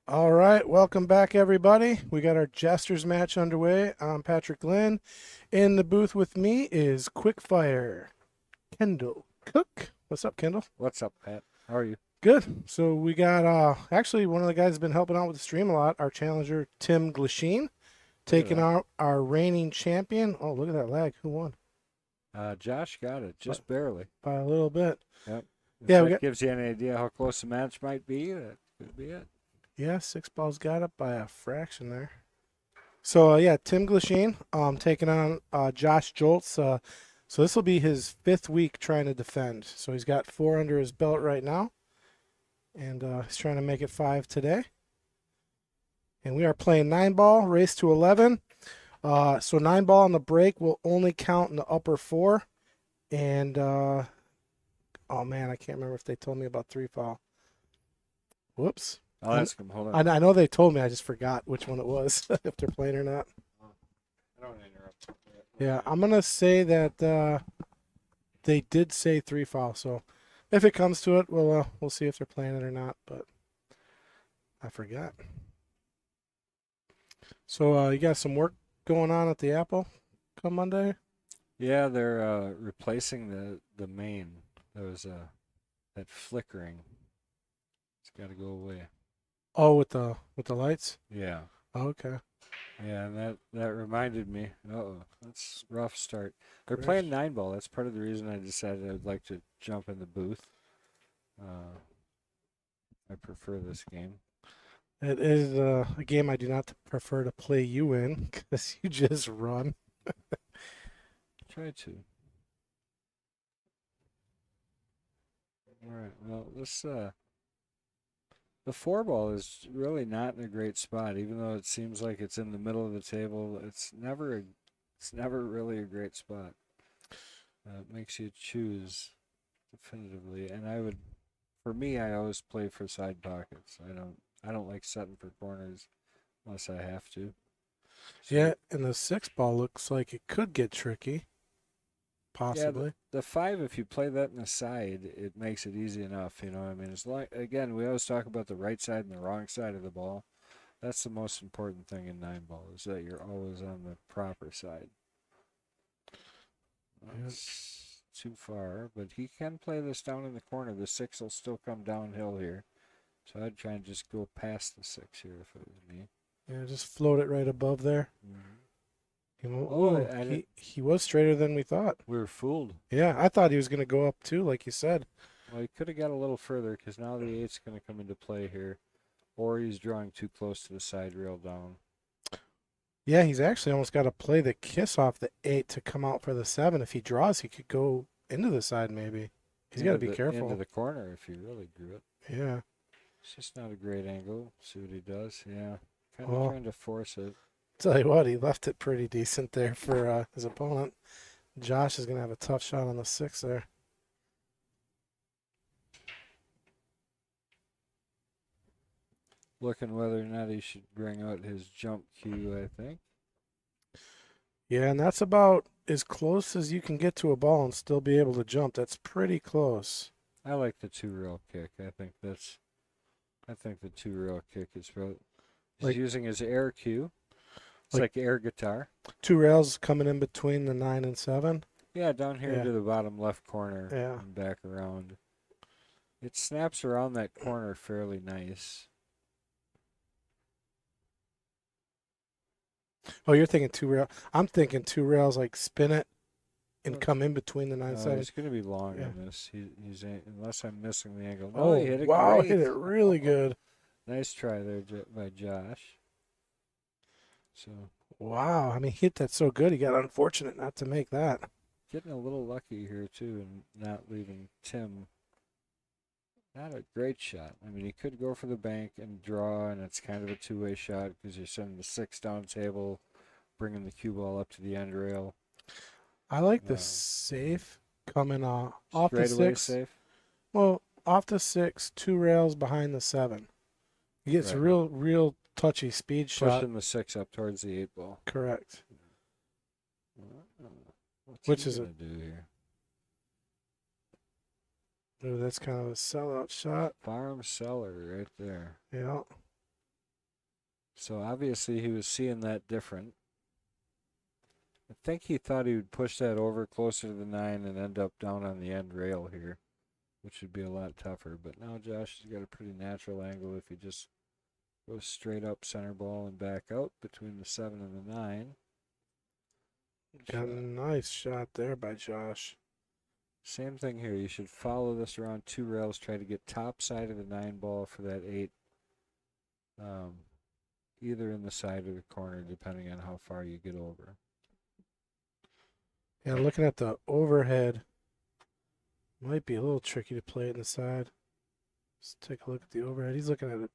All right, welcome back, everybody. We got our Jesters match underway. I'm Patrick Lynn. In the booth with me is Quickfire Kendall Cook. What's up, Kendall? What's up, Pat? How are you? Good. So we got actually one of the guys that's been helping out with the stream a lot, our challenger Tim Glasheen, Look at taking that. our reigning champion. Oh, look at that lag. Who won? Josh got it, By, just barely. by a little bit. Yep. If Yeah, we that got gives you any idea how close the match might be, that could be it. six balls got up by a fraction there. So yeah, Tim Glasheen taking on Josh Jolitz. So this will be his fifth week trying to defend. So he's got four under his belt right now, and he's trying to make it five today. And we are playing 9-ball, race to 11. So 9-ball on the break will only count in the upper four. And oh man, I can't remember if they told me about 3-foul. Whoops. I'll ask him. Hold on. I know they told me. I just forgot which one it was, if they're playing or not. I don't interrupt. Yeah, I'm gonna say that they did say 3-foul. So if it comes to it, we'll see if they're playing it or not. But I forgot. So you got some work going on at the Apple come Monday? Yeah, they're replacing the main. There was that flickering. It's got to go away. Oh, with the lights. Yeah. Oh, okay. Yeah, and that reminded me. Uh-oh, that's a rough start. They're Chris. playing 9-ball. That's part of the reason I decided I'd like to jump in the booth. I prefer this game. It is a game I do not prefer to play you in because you just run. Try to. All right. Well, the 4-ball is really not in a great spot, even though it seems like it's in the middle of the table. It's never really a great spot. It makes you choose definitively, and for me, I always play for side pockets. I don't like setting for corners unless I have to. So Yeah, and the 6-ball looks like it could get tricky, yeah, possibly. the 5, if you play that in the side, it makes it easy enough. You know, I mean, again, we always talk about the right side and the wrong side of the ball. That's the most important thing in 9-ball is that you're always on the proper side. Yeah. That's too far, but he can play this down in the corner. The 6 will still come downhill here. So I'd try and just go past the 6 here if it was me. Yeah, just float it right above there. Mm-hmm. Oh, he was straighter than we thought. We were fooled. Yeah, I thought he was going to go up too, like you said. Well, he could have got a little further because now the 8's going to come into play here. Or he's drawing too close to the side rail down. Yeah, he's actually almost got to play the kiss off the 8 to come out for the 7. If he draws, he could go into the side maybe. He's got to be careful. Into the corner if he really drew it. Yeah. It's just not a great angle. See what he does. Yeah. Kind of trying to force it. Tell you what, he left it pretty decent there for his opponent. Josh is going to have a tough shot on the 6 there. Looking whether or not he should bring out his jump cue, I think. Yeah, and that's about as close as you can get to a ball and still be able to jump. That's pretty close. I like the 2-rail kick. I think the 2-rail kick is probably he's using his air cue. It's like air guitar. 2 rails coming in between the 9 and 7. Yeah, down here to the bottom left corner and back around. It snaps around that corner fairly nice. Oh, you're thinking 2 rail. I'm thinking 2 rails, like spin it and come in between the 9 and 7. He's going to be long on this. He's unless I'm missing the angle. No, he hit it wow, great. hit it really good. Nice try there by Josh. So wow, I mean, he hit that so good. He got unfortunate not to make that. Getting a little lucky here too, and not leaving Tim. Not a great shot. I mean, he could go for the bank and draw, and it's kind of a two-way shot because you're sending the 6 down table, bringing the cue ball up to the end rail. I like the safe coming off the 6. Safe. Well, off the 6, 2 rails behind the 7. He gets a real touchy speed shot. Pushing the 6 up towards the 8-ball. Correct. What's he gonna do here? Ooh, that's kind of a sellout shot. Farm cellar right there. Yeah. So obviously he was seeing that different. I think he thought he would push that over closer to the 9 and end up down on the end rail here, which would be a lot tougher. But now Josh has got a pretty natural angle if he just goes straight up center ball and back out between the 7 and the 9. Got a nice shot there by Josh. Same thing here. You should follow this around 2 rails, try to get top side of the 9 ball for that 8. Either in the side or the corner, depending on how far you get over. Yeah, looking at the overhead, might be a little tricky to play it in the side. Let's take a look at the overhead. He's looking at it.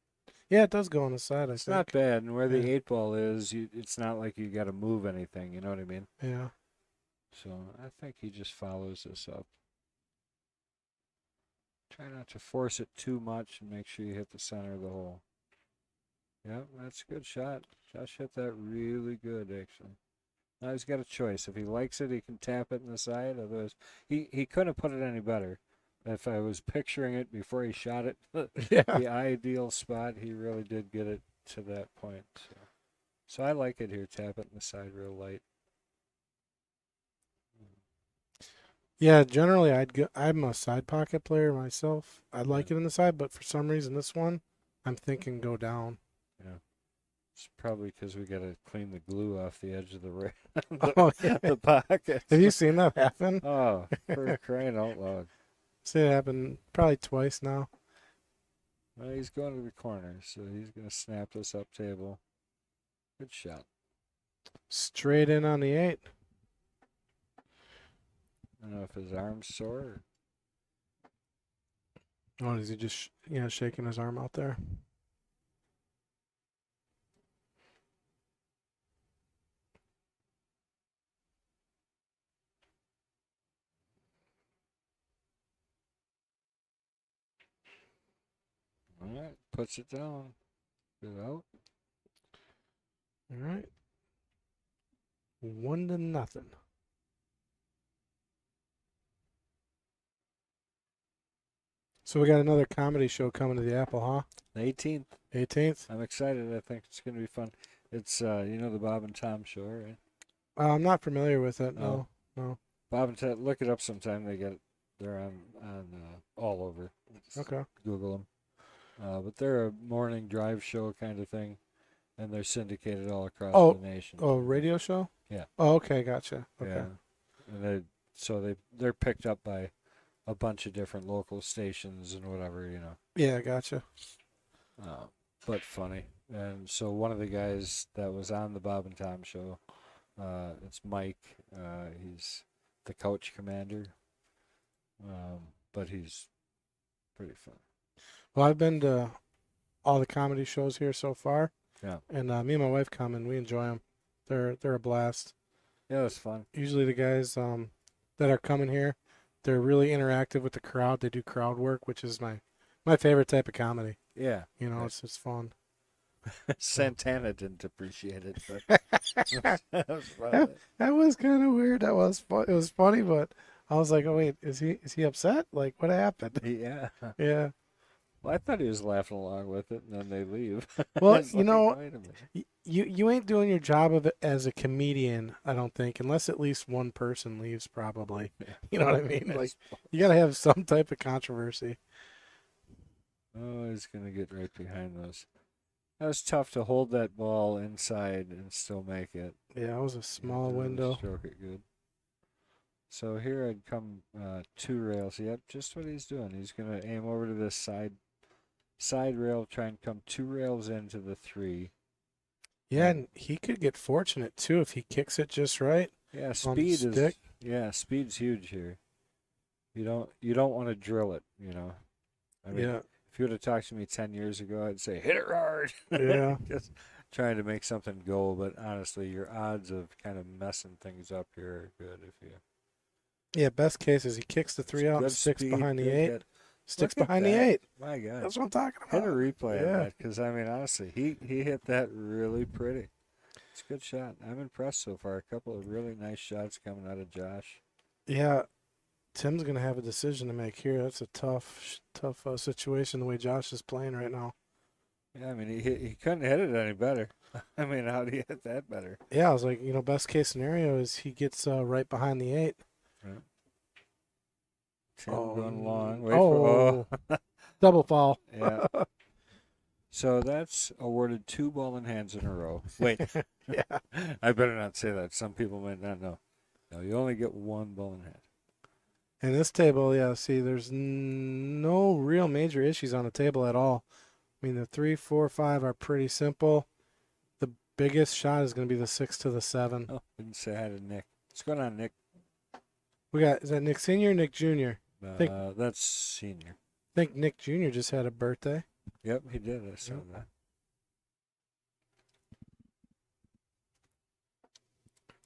Yeah, it does go on the side, I It's think. not bad, and where the Yeah. 8 ball is, it's not like you got to move anything. You know what I mean? Yeah. So I think he just follows this up. Try not to force it too much and make sure you hit the center of the hole. Yeah, that's a good shot. Josh hit that really good, actually. Now he's got a choice. If he likes it, he can tap it in the side. Otherwise, he couldn't have put it any better. If I was picturing it before he shot it, Yeah. the ideal spot, he really did get it to that point. So I like it here. Tap it in the side real light. Yeah, generally I'm a side pocket player myself. I'd like it in the side, but for some reason this one, I'm thinking go down. Yeah. It's probably because we got to clean the glue off the edge of the Oh, yeah. the pocket. Have you seen that happen? Oh, for crying out loud. Seen it happen probably twice now. Well, he's going to the corner, so he's going to snap this up table. Good shot. Straight in on the 8. I don't know if his arm's sore. Oh, is he just shaking his arm out there? All right, puts it down. Good out. All right. 1-0. So we got another comedy show coming to the Apple, huh? The 18th. 18th. I'm excited. I think it's going to be fun. It's the Bob and Tom show, right? I'm not familiar with it. Oh. No. Bob and Tom. Look it up sometime. They're on all over. Just Okay. Google them. But they're a morning drive show kind of thing, and they're syndicated all across the nation. Oh, radio show? Yeah. Oh, okay, gotcha. Okay. Yeah. And they're picked up by a bunch of different local stations and whatever, Yeah, gotcha. But funny. And so one of the guys that was on the Bob and Tom show, it's Mike. He's the coach commander. But he's pretty fun. Well, I've been to all the comedy shows here so far. Yeah. And me and my wife come and we enjoy them. They're a blast. Yeah, it's fun. Usually the guys that are coming here, they're really interactive with the crowd. They do crowd work, which is my favorite type of comedy. Yeah. Right. It's just fun. Santana didn't appreciate it, but that was kind of weird. That was fun. It was funny, but I was like, oh wait, is he upset? Like, what happened? Yeah. Yeah. Well, I thought he was laughing along with it, and then they leave. Well, Wait a minute. you ain't doing your job of it as a comedian, I don't think, unless at least one person leaves, probably. Yeah. You know what I mean? Like, you got to have some type of controversy. Oh, he's going to get right behind those. That was tough to hold that ball inside and still make it. Yeah, it was a small Really window. Stroke it good. So here I'd come 2 rails. Yep, just what he's doing. He's going to aim over to this side rail, try and come 2 rails into the 3. Yeah, and he could get fortunate too if he kicks it just right. Yeah, On the stick. Speed's huge here. You don't want to drill it, I mean, Yeah. if you would have talked to me 10 years ago, I'd say hit it hard. Yeah. Just trying to make something go, but honestly, your odds of kind of messing things up here are good if you. Yeah, best case is he kicks the 3 out and Good sticks speed, behind the good 8. hit. Sticks Look at behind the that. 8. My God. That's what I'm talking Hit about. a replay Yeah. on that because, I mean, honestly, he hit that really pretty. It's a good shot. I'm impressed so far. A couple of really nice shots coming out of Josh. Yeah, Tim's going to have a decision to make here. That's a tough situation the way Josh is playing right now. Yeah, I mean, he couldn't hit it any better. I mean, how do you hit that better? Yeah, I was like, best case scenario is he gets right behind the 8. Right. Tim Oh, going long. Wait for, oh, double fall. yeah. So that's awarded 2 ball in hands in a row. Wait, Yeah. I better not say that. Some people might not know. No, you only get 1 ball in hand. And this table, yeah, see, there's no real major issues on the table at all. I mean, the 3, 4, 5 are pretty simple. The biggest shot is going to be the 6 to the 7. Oh, didn't say hi to Nick. What's going on, Nick? Is that Nick Sr. or Nick Jr.? Think That's senior. I think Nick Jr. just had a birthday. Yep, he did. I saw that.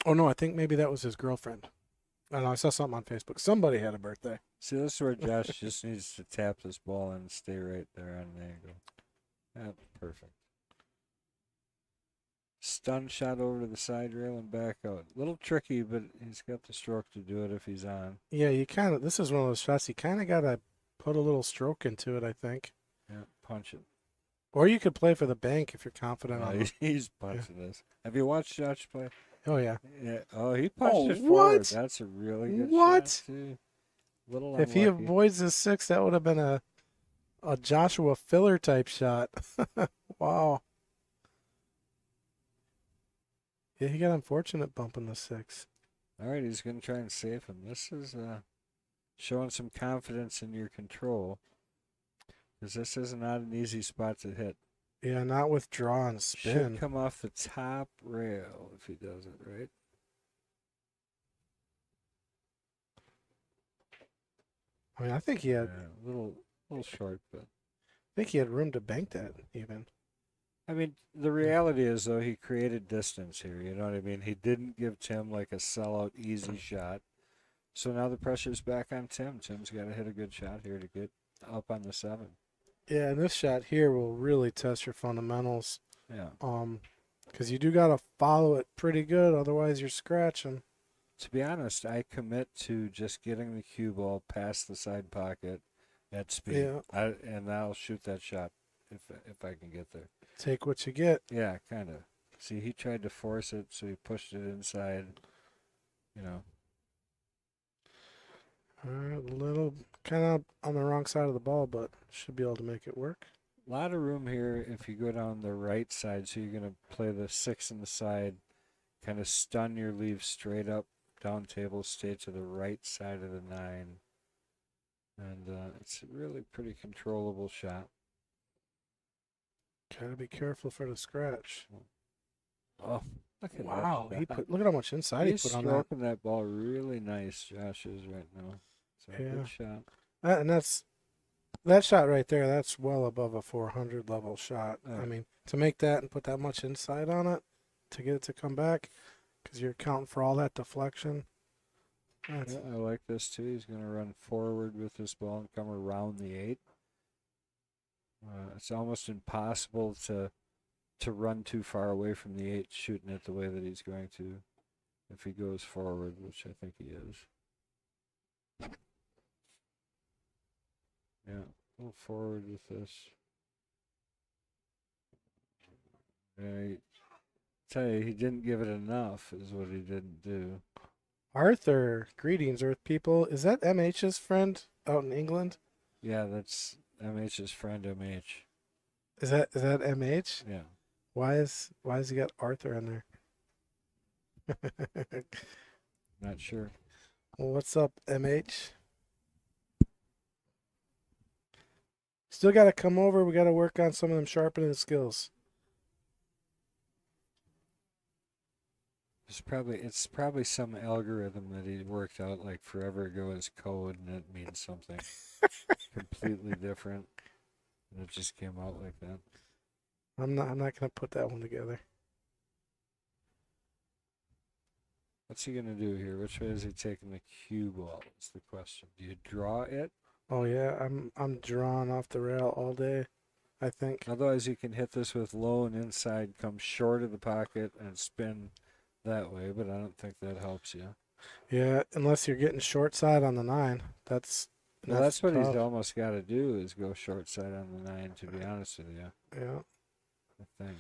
Oh, no, I think maybe that was his girlfriend. I don't know, I saw something on Facebook. Somebody had a birthday. See, this is where Josh just needs to tap this ball and stay right there on an angle. That's perfect. Stun shot over to the side rail and back out. Little tricky, but he's got the stroke to do it if he's on. Yeah, this is one of those shots you kind of got to put a little stroke into it, I think. Yeah, punch it. Or you could play for the bank if you're confident on it. He's punching this. Have you watched Josh play? Oh, yeah. Yeah. Oh, he punched it what? forward. That's a really good shot, too. Little If he unlucky. avoids the 6, that would have been a Joshua Filler type shot. Wow. Yeah, he got unfortunate bumping the 6. All right, he's going to try and save him. This is showing some confidence in your control, because this is not an easy spot to hit. Yeah, not with draw and spin. Should come off the top rail if he does it right. I mean, I think he had. A little short, but I think he had room to bank that even. I mean, the reality is though he created distance here. You know what I mean? He didn't give Tim like a sellout easy shot. So now the pressure's back on Tim. Tim's got to hit a good shot here to get up on the 7. Yeah, and this shot here will really test your fundamentals. Yeah. Because you do got to follow it pretty good, otherwise you're scratching. To be honest, I commit to just getting the cue ball past the side pocket at speed. Yeah. And I'll shoot that shot if I can get there. Take what you get. Yeah, kind of. See, he tried to force it, so he pushed it inside. You know. A little kind of on the wrong side of the ball, but should be able to make it work. A lot of room here if you go down the right side. So you're going to play the 6 in the side, kind of stun your leave straight up, down table, stay to the right side of the 9. And it's a really pretty controllable shot. Gotta be careful for the scratch. Oh, look at wow! that. Look at how much inside He's he put on that. stroking that ball really nice. Josh is right now. So Yeah. good shot. And that shot right there. That's well above a 400 level shot. Yeah. I mean, to make that and put that much inside on it to get it to come back, because you're accounting for all that deflection. Yeah, I like this too. He's going to run forward with this ball and come around the 8. It's almost impossible to run too far away from the 8 shooting it the way that he's going to if he goes forward, which I think he is. Yeah, a little forward with this. I tell you, he didn't give it enough is what he didn't do. Arthur, greetings, Earth people. Is that MH's friend out in England? Yeah, that's MH's friend MH. Is that MH? Yeah. Why is he got Arthur in there? Not sure. Well, what's up, MH? Still got to come over. We got to work on some of them sharpening skills. It's probably some algorithm that he worked out like forever ago as code, and it means something completely different, and it just came out like that. I'm not gonna put that one together. What's he gonna do here? Which way is he taking the cue ball? Is the question. Do you draw it? Oh yeah, I'm drawing off the rail all day, I think. Otherwise, you can hit this with low and inside, come short of the pocket, and spin that way. But I don't think that helps you. Yeah, unless you're getting short side on the 9. That's Well, that's what tough. he's almost got to do is go short side on the 9. To be honest with you. Yeah. I think.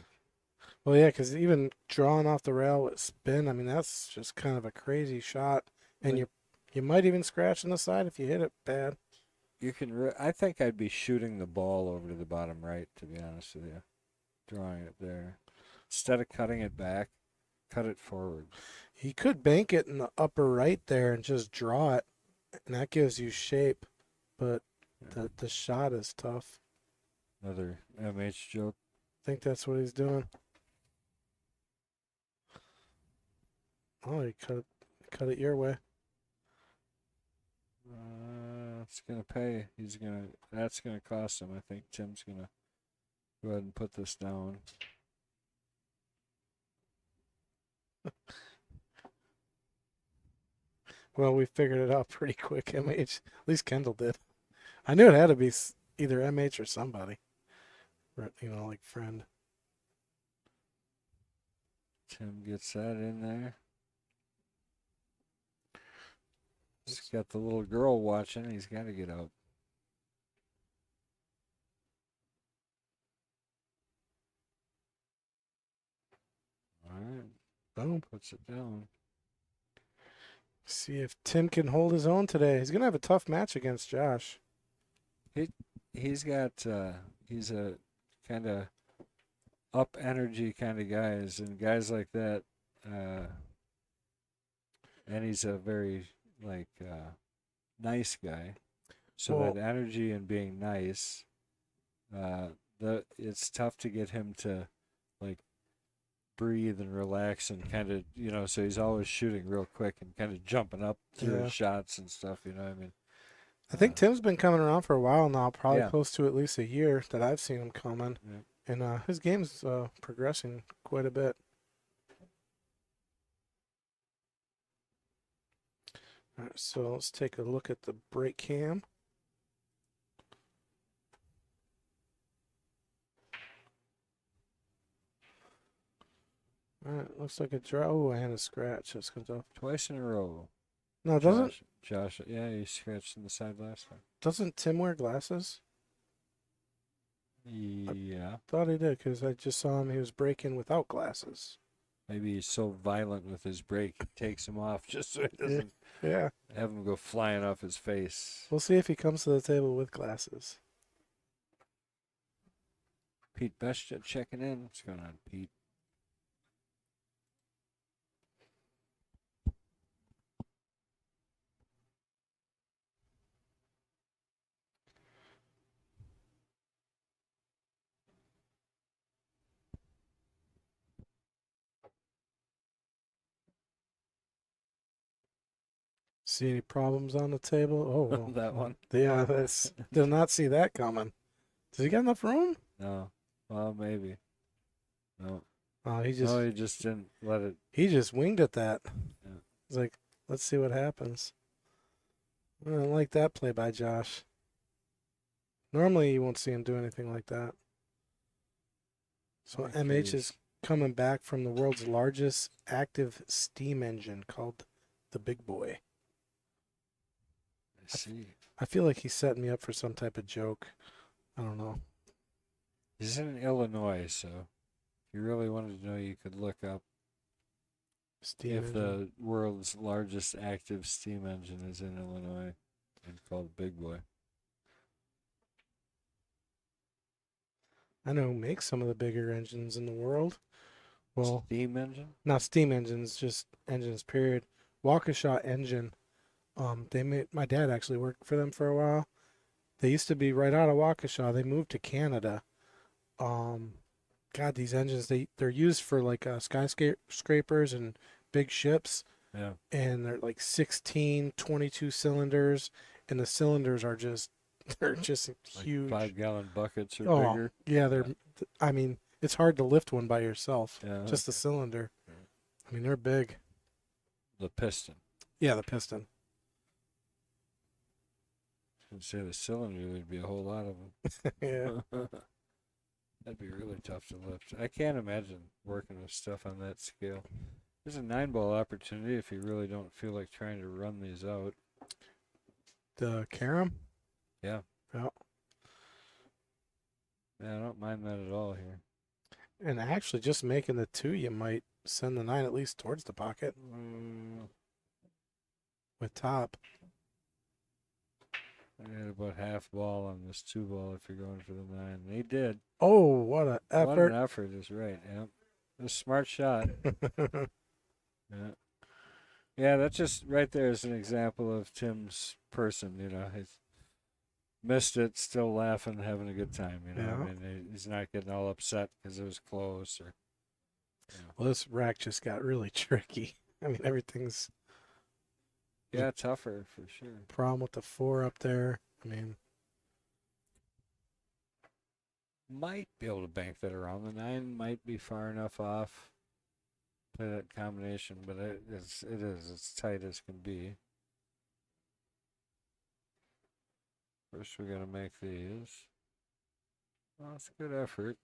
Well, yeah, because even drawing off the rail with spin, I mean, that's just kind of a crazy shot, and Like, you might even scratch on the side if you hit it bad. you can. I think I'd be shooting the ball over to the bottom right, to be honest with you, drawing it there instead of cutting it back. Cut it forward. He could bank it in the upper right there and just draw it, and that gives you shape, but Yeah. the shot is tough. Another MH joke. I think that's what he's doing. Oh, he cut it your way. It's gonna pay. He's gonna. That's gonna cost him. I think Tim's gonna go ahead and put this down. Well, we figured it out pretty quick, MH. At least Kendall did. I knew it had to be either MH or somebody. Like friend. Tim gets that in there. He's got the little girl watching. He's got to get out. All right. Boom. Puts it down. See if Tim can hold his own today. He's gonna have a tough match against Josh. He's got. He's a kind of up energy kind of guys, and guys like that. And he's a very nice guy. So Well, that energy and being nice, it's tough to get him to like breathe and relax and kind of so he's always shooting real quick and kind of jumping up through yeah. his shots and stuff. You know what I mean? I think Tim's been coming around for a while now, probably Yeah. close to at least a year that I've seen him coming, Yeah. and his game's progressing quite a bit. All right, so let's take a look at the break cam. All right, looks like a draw. Oh, and a scratch. This comes off. Twice in a row. No, doesn't Josh? Yeah, he scratched in the side last time. doesn't Tim wear glasses? Yeah. Thought he did because I just saw him. He was breaking without glasses. Maybe he's so violent with his break, he takes him off just so he doesn't Yeah. have him go flying off his face. We'll see if he comes to the table with glasses. Pete Beshta checking in. What's going on, Pete? See any problems on the table? Oh, well. That one? Yeah, that's did not see that coming. Does he got enough room? No. Well, maybe. No. Oh, He just didn't let it. he just winged at that. Yeah. He's like, let's see what happens. I don't like that play by Josh. Normally, you won't see him do anything like that. So Okay, MH is coming back from the world's largest active steam engine called the Big Boy. I see. I feel like he's setting me up for some type of joke. I don't know. He's in Illinois, so if you really wanted to know, you could look up Steam if engine. the world's largest active steam engine is in Illinois and called Big Boy. I know who makes some of the bigger engines in the world. Well, Steam engine? not steam engines, just engines. Period. Waukesha Engine. They made my dad actually worked for them for a while. They used to be right out of Waukesha. They moved to Canada. God, these engines they're used for like skyscrapers and big ships, Yeah. and they're like 16, 22 cylinders, and the cylinders are they're just Like huge. 5-gallon buckets or Oh, bigger. yeah, they're. I mean, it's hard to lift one by yourself. Yeah. Just the cylinder. Yeah. I mean, they're big. The piston. Yeah, the piston. I'd say the cylinder, there'd be a whole lot of them. Yeah. That'd be really tough to lift. I can't imagine working with stuff on that scale. There's a 9-ball opportunity if you really don't feel like trying to run these out. The carom. Yeah. Yeah. Yeah, I don't mind that at all here. And actually, just making the 2, you might send the 9 at least towards the pocket with top. I had about half ball on this 2 ball if you're going for the 9. They did. Oh, what an What an effort. effort is right. Yep. A smart shot. Yeah. Yeah, that's just right there is an example of Tim's person, He's missed it, still laughing, having a good time, Yeah. I mean, he's not getting all upset because it was close or. Well, this rack just got really tricky. I mean, everything's Yeah, tougher for sure. problem with the 4 up there. I mean, Might be able to bank that around. The 9 might be far enough off. Play that combination, but it is as tight as can be. First, we got to make these. Well, it's a good effort.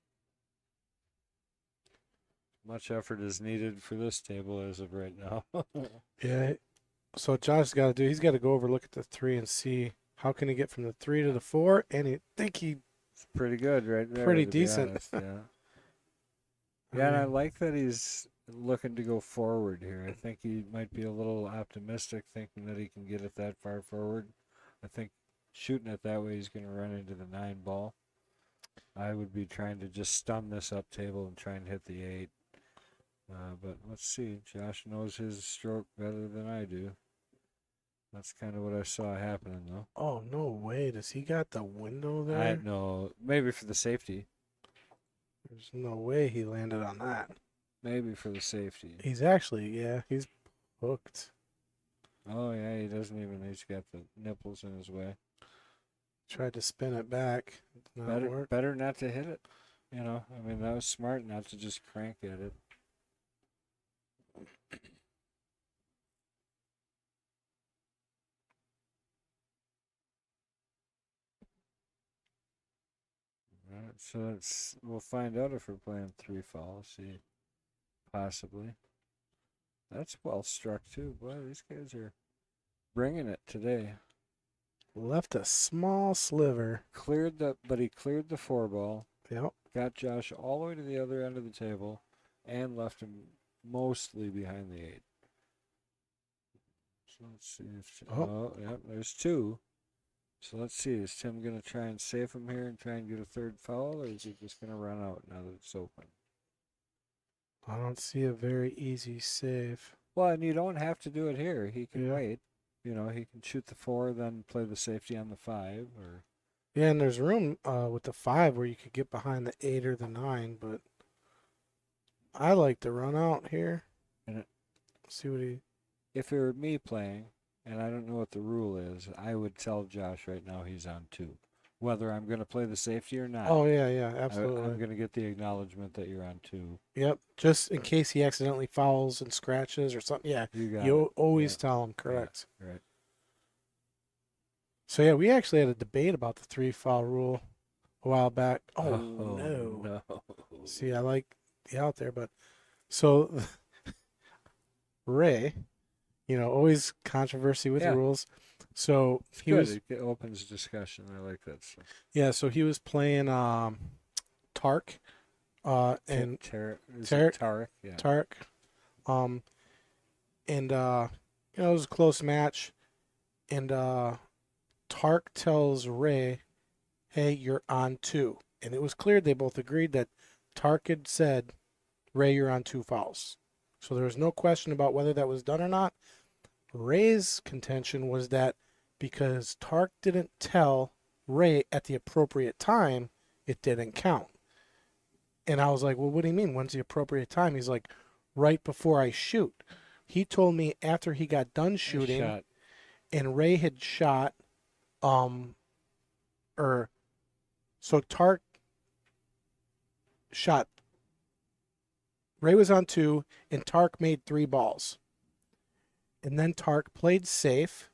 Much effort is needed for this table as of right now. yeah. So Josh's got to do, he's got to go over, look at the 3 and see how can he get from the 3 to the 4. And I think he It's pretty good right there. pretty to be decent. honest, yeah. Yeah, and I like that he's looking to go forward here. I think he might be a little optimistic, thinking that he can get it that far forward. I think shooting it that way, he's going to run into the 9 ball. I would be trying to just stun this up table and try and hit the 8. But let's see. Josh knows his stroke better than I do. That's kind of what I saw happening, though. Oh, no way. Does he got the window there? I know. Maybe for the safety. There's no way he landed on that. Maybe for the safety. He's actually, yeah, he's hooked. Oh, yeah, he doesn't even. He's got the nipples in his way. Tried to spin it back. Did not work. Better not to hit it. I mean, that was smart not to just crank at it. All right, so we'll find out if we're playing 3 fall. See, possibly. That's well struck too. Boy, these guys are bringing it today. Left a small sliver. But he cleared the 4 ball. Yep. Got Josh all the way to the other end of the table, and left him mostly behind the 8. So let's see if. Oh, yep, there's 2. So let's see. Is Tim going to try and save him here and try and get a 3rd foul, or is he just going to run out now that it's open? I don't see a very easy save. Well, and you don't have to do it here. He can wait. He can shoot the 4, then play the safety on the 5, or. Yeah, and there's room with the 5 where you could get behind the 8 or the 9, but I like to run out here. And see what he. If it were me playing, and I don't know what the rule is, I would tell Josh right now he's on 2. Whether I'm going to play the safety or not. Oh, yeah, absolutely. I'm going to get the acknowledgement that you're on 2. Yep, just in case he accidentally fouls and scratches or something. Yeah, you always tell him, correct. Yeah, right. So, yeah, we actually had a debate about the 3 foul rule a while back. Oh, no. See, I like the out there, but so Ray, always controversy with rules. So he was. It opens discussion. I like that stuff. Yeah, so he was playing Tark, and Tarek. Yeah. Tark, and it was a close match, and Tark tells Ray, "Hey, you're on 2," and it was clear they both agreed that Tark had said, "Ray, you're on 2 fouls." So there was no question about whether that was done or not. Ray's contention was that because Tark didn't tell Ray at the appropriate time, it didn't count. And I was like, well, what do you mean? When's the appropriate time? He's like, right before I shoot. He told me after he got done shooting and Ray had shot, so Tark shot. Ray was on 2 and Tark made 3 balls. And then Tark played safe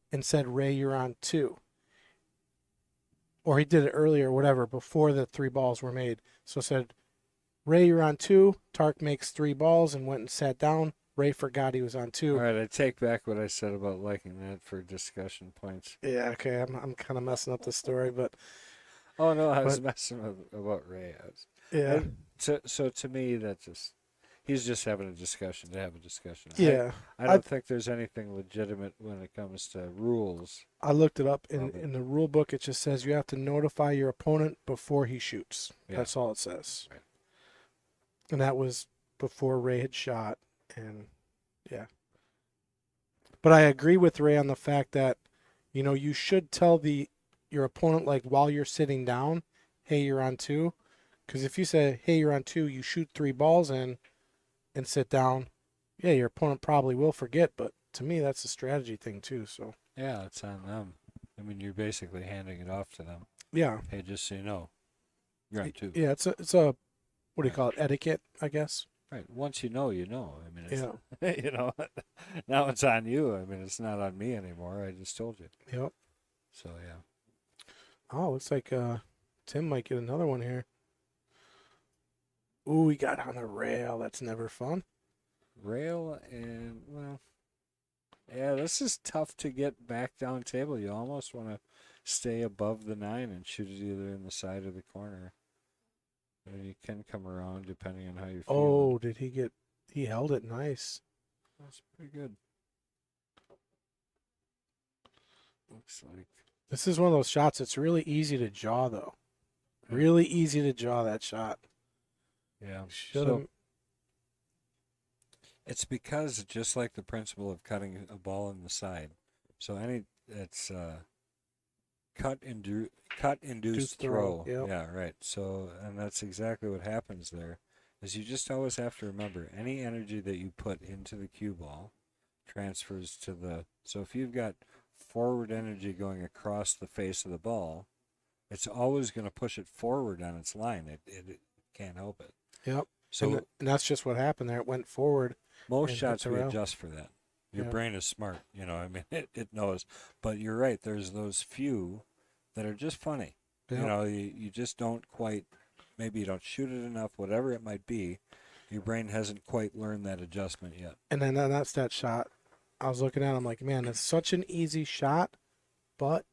and said, Ray, you're on 2. Or he did it earlier, whatever, before the 3 balls were made. So said, Ray, you're on 2. Tark makes 3 balls and went and sat down. Ray forgot he was on 2. All right, I take back what I said about liking that for discussion points. Yeah, okay, I'm kind of messing up the story, but Oh no, I was But messing about Ray. yeah, So to me, he's just having a discussion to have a discussion. yeah. I I don't think there's anything legitimate when it comes to rules I looked it up of it. in the rule book. It just says you have to notify your opponent before he shoots. Yeah, That's all it says. right. And that was before Ray had shot. And yeah, but I agree with Ray on the fact that you should tell the your opponent like while you're sitting down, hey, you're on two. Because if you say, hey, you're on two, you shoot three balls in and sit down, yeah, your opponent probably will forget. But to me, that's a strategy thing too. So Yeah, it's on them. I mean, you're basically handing it off to them. yeah, Hey, just so you know, you're on two. yeah, it's a what do you Right. call it? Etiquette, I guess. Right. Once you know, you know. I mean, Yeah. it's now it's on you. I mean, it's not on me anymore. I just told you. Yep. So yeah. Oh, looks like Tim might get another one here. Ooh, we got on the rail. That's never fun. Rail and well, yeah, this is tough to get back down table. You almost want to stay above the 9 and shoot it either in the side or the corner. You can come around depending on how you're feeling. Oh, did he get? He held it nice. That's pretty good. Looks like. This is one of those shots. It's really easy to jaw, though. Really easy to jaw that shot. Yeah. Should So have. it's because just like the principle of cutting a ball in the side. So it's cut induced throw. Yep. Yeah, right. So and that's exactly what happens there. Is you just always have to remember any energy that you put into the cue ball transfers to the. So if you've got forward energy going across the face of the ball, it's always going to push it forward on its line. It can't help it. Yep. So And that's just what happened there. It went forward. most and hit shots the we rail. adjust for that. Your Yeah. brain is smart, I mean, it knows. But you're right. There's those few that are just funny. Yep. You just don't quite. Maybe you don't shoot it enough. Whatever it might be, your brain hasn't quite learned that adjustment yet. And then that's that shot. I was looking at it, I'm like, man, it's such an easy shot, but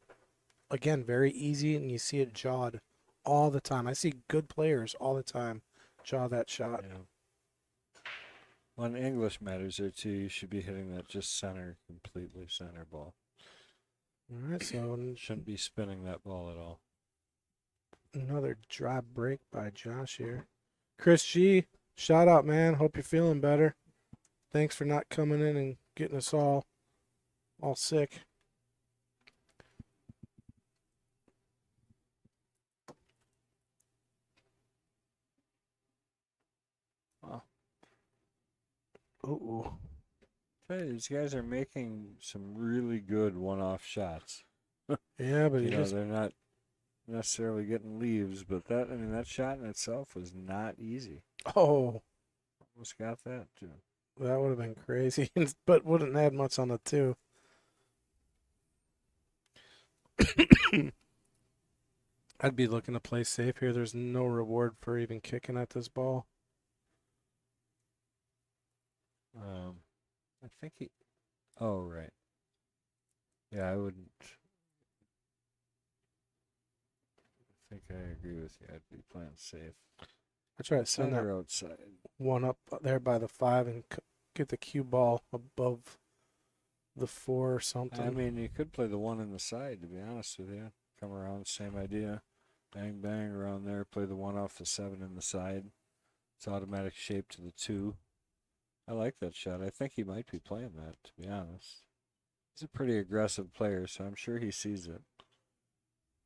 again, very easy, and you see it jawed all the time. I see good players all the time jaw that shot. Yeah. When English matters there too, you should be hitting that just completely center ball. All right, so Shouldn't be spinning that ball at all. another drop break by Josh here. Chris G, shout out, man. Hope you're feeling better. Thanks for not coming in and getting us all sick. Wow. Ooh. Tell you, these guys are making some really good one-off shots. Yeah, but They're not necessarily getting leaves, but that shot in itself was not easy. oh, Almost got that too. that would have been crazy, but wouldn't have had much on the two. I'd be looking to play safe here. There's no reward for even kicking at this ball. I think he. Oh right. Yeah, I wouldn't. I think I agree with you. I'd be playing safe. I try to send that Center outside. one up there by the 5 and get the cue ball above the 4 or something. I mean, you could play the 1 in the side. To be honest with you, come around, same idea. Bang bang around there. Play the 1 off the 7 in the side. It's automatic shape to the 2. I like that shot. I think he might be playing that, to be honest. He's a pretty aggressive player, so I'm sure he sees it.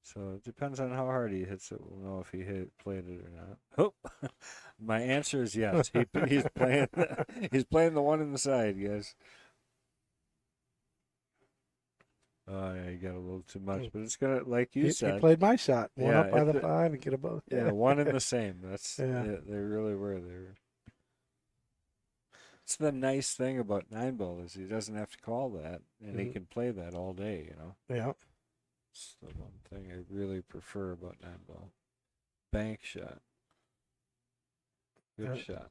So it depends on how hard he hits it. We'll know if he played it or not. Oh, my answer is yes. He's playing. He's playing the 1 in the side, guys. Oh yeah, you got a little too much, but it's gonna, like you said. He played my shot. One Yeah, up by the 5 and get above. Yeah, 1 in the same. That's Yeah. they really were. It's the nice thing about 9-ball is he doesn't have to call that, and he can play that all day. Yeah. It's the one thing I really prefer about 9-ball. Bank shot. Good shot.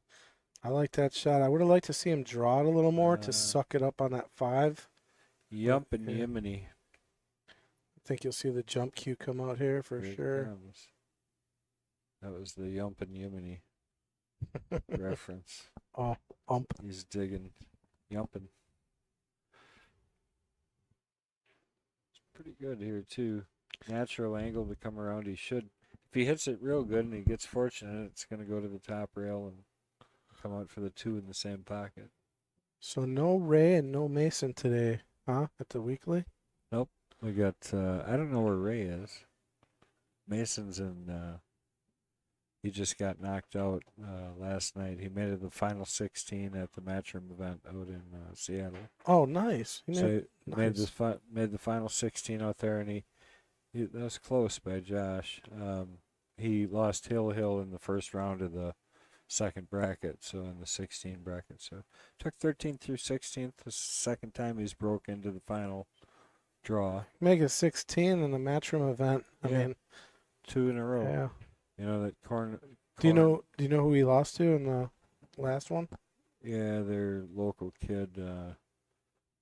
I like that shot. I would have liked to see him draw it a little more to suck it up on that 5. Yump and Yeah. Yiminy. think you'll see the jump cue come out here for Here it sure. comes. That was the Yumpin' Yiminy reference. Oh, ump. He's digging. Yumpin'. It's pretty good here, too. Natural angle to come around. He should. If he hits it real good and he gets fortunate, it's going to go to the top rail and come out for the 2 in the same pocket. So no Ray and no Mason today, huh? At the weekly? We got, I don't know where Ray is. Mason's in, he just got knocked out last night. He made it the final 16 at the Matchroom event out in Seattle. Oh, nice. So he made nice. made the final 16 out there, and he that was close by Josh. He lost Hill in the first round of the second bracket, so in the 16 bracket. So took 13th through 16th. The second time he's broke into the final draw. Make it 16 in the Matchroom event. I Yeah. mean, 2 in a row. yeah. You know that corn. Do you know who he lost to in the last one? Yeah, their local kid,